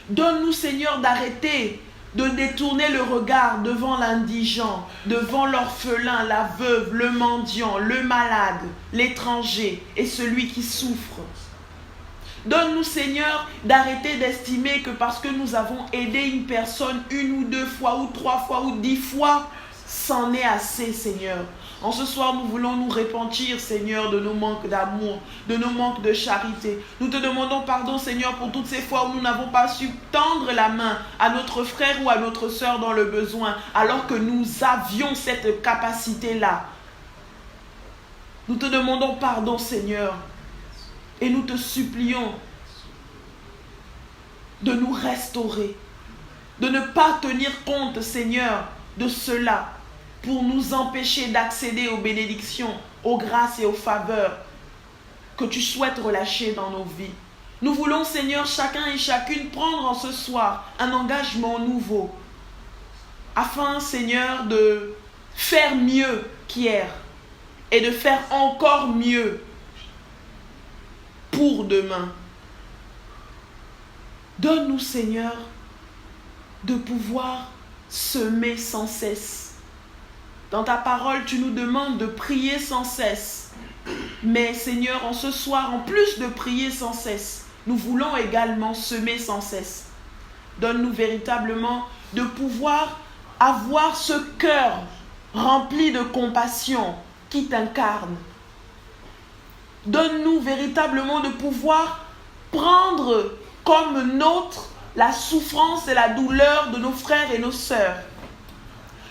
Donne-nous, Seigneur, d'arrêter de détourner le regard devant l'indigent, devant l'orphelin, la veuve, le mendiant, le malade, l'étranger et celui qui souffre. Donne-nous, Seigneur, d'arrêter d'estimer que parce que nous avons aidé une personne 1 ou 2 fois ou 3 fois ou 10 fois, c'en est assez, Seigneur. En ce soir, nous voulons nous repentir, Seigneur, de nos manques d'amour, de nos manques de charité. Nous te demandons pardon, Seigneur, pour toutes ces fois où nous n'avons pas su tendre la main à notre frère ou à notre sœur dans le besoin, alors que nous avions cette capacité-là. Nous te demandons pardon, Seigneur, et nous te supplions de nous restaurer, de ne pas tenir compte, Seigneur, de cela, pour nous empêcher d'accéder aux bénédictions, aux grâces et aux faveurs que tu souhaites relâcher dans nos vies. Nous voulons, Seigneur, chacun et chacune prendre en ce soir un engagement nouveau, afin, Seigneur, de faire mieux qu'hier et de faire encore mieux pour demain. Donne-nous, Seigneur, de pouvoir semer sans cesse. Dans ta parole, tu nous demandes de prier sans cesse. Mais Seigneur, en ce soir, en plus de prier sans cesse, nous voulons également semer sans cesse. Donne-nous véritablement de pouvoir avoir ce cœur rempli de compassion qui t'incarne. Donne-nous véritablement de pouvoir prendre comme nôtre la souffrance et la douleur de nos frères et nos sœurs.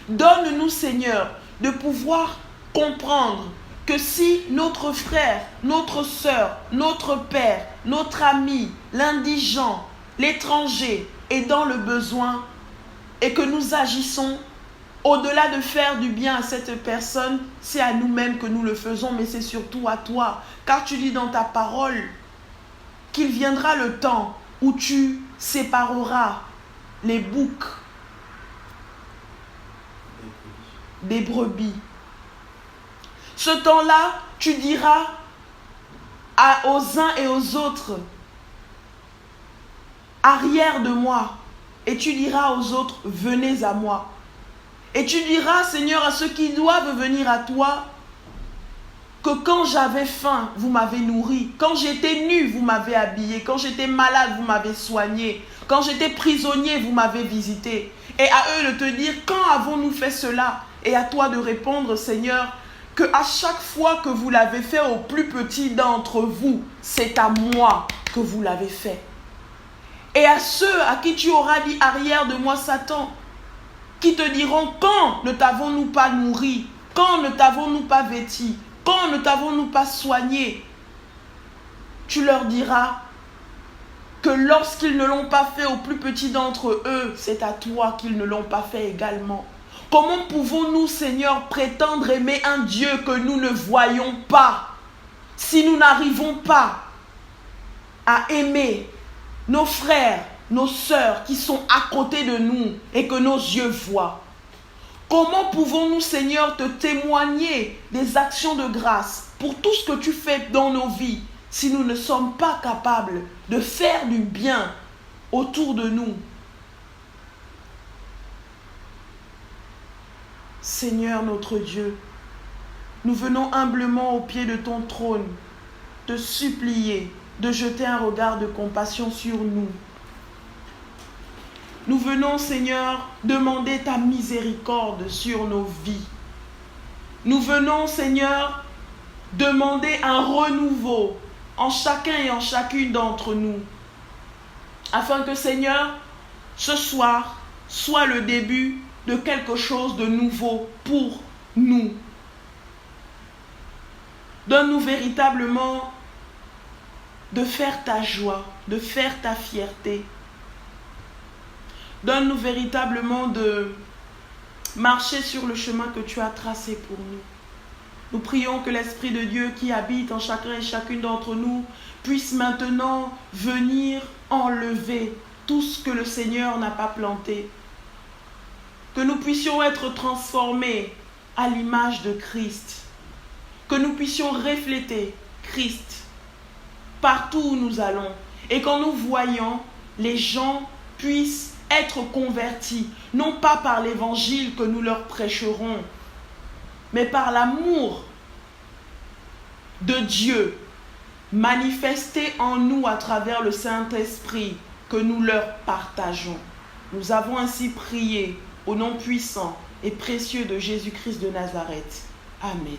Donne-nous, Seigneur, de pouvoir comprendre que si notre frère, notre sœur, notre père, notre ami, l'indigent, l'étranger est dans le besoin et que nous agissons, au-delà de faire du bien à cette personne, c'est à nous-mêmes que nous le faisons, mais c'est surtout à toi. Car tu dis dans ta parole qu'il viendra le temps où tu sépareras les boucs des brebis. Ce temps-là, tu diras aux uns et aux autres, arrière de moi, et tu diras aux autres, venez à moi. Et tu diras, Seigneur, à ceux qui doivent venir à toi, que quand j'avais faim, vous m'avez nourri. Quand j'étais nu, vous m'avez habillé. Quand j'étais malade, vous m'avez soigné. Quand j'étais prisonnier, vous m'avez visité. Et à eux de te dire, quand avons-nous fait cela? Et à toi de répondre, Seigneur, que à chaque fois que vous l'avez fait au plus petit d'entre vous, c'est à moi que vous l'avez fait. Et à ceux à qui tu auras dit, arrière de moi, Satan, qui te diront, quand ne t'avons-nous pas nourri? Quand ne t'avons-nous pas vêti? Quand ne t'avons-nous pas soigné? Tu leur diras que lorsqu'ils ne l'ont pas fait au plus petit d'entre eux, c'est à toi qu'ils ne l'ont pas fait également. Comment pouvons-nous, Seigneur, prétendre aimer un Dieu que nous ne voyons pas, si nous n'arrivons pas à aimer nos frères, nos sœurs qui sont à côté de nous et que nos yeux voient? Comment pouvons-nous, Seigneur, te témoigner des actions de grâce pour tout ce que tu fais dans nos vies si nous ne sommes pas capables de faire du bien autour de nous? Seigneur notre Dieu, nous venons humblement au pied de ton trône te supplier de jeter un regard de compassion sur nous. Nous venons, Seigneur, demander ta miséricorde sur nos vies. Nous venons, Seigneur, demander un renouveau en chacun et en chacune d'entre nous, afin que, Seigneur, ce soir soit le début de quelque chose de nouveau pour nous. Donne-nous véritablement de faire ta joie, de faire ta fierté. Donne-nous véritablement de marcher sur le chemin que tu as tracé pour nous. Nous prions que l'Esprit de Dieu qui habite en chacun et chacune d'entre nous puisse maintenant venir enlever tout ce que le Seigneur n'a pas planté. Que nous puissions être transformés à l'image de Christ. Que nous puissions refléter Christ partout où nous allons. Et qu'en nous voyant, les gens puissent être convertis, non pas par l'évangile que nous leur prêcherons, mais par l'amour de Dieu manifesté en nous à travers le Saint-Esprit que nous leur partageons. Nous avons ainsi prié au nom puissant et précieux de Jésus-Christ de Nazareth. Amen.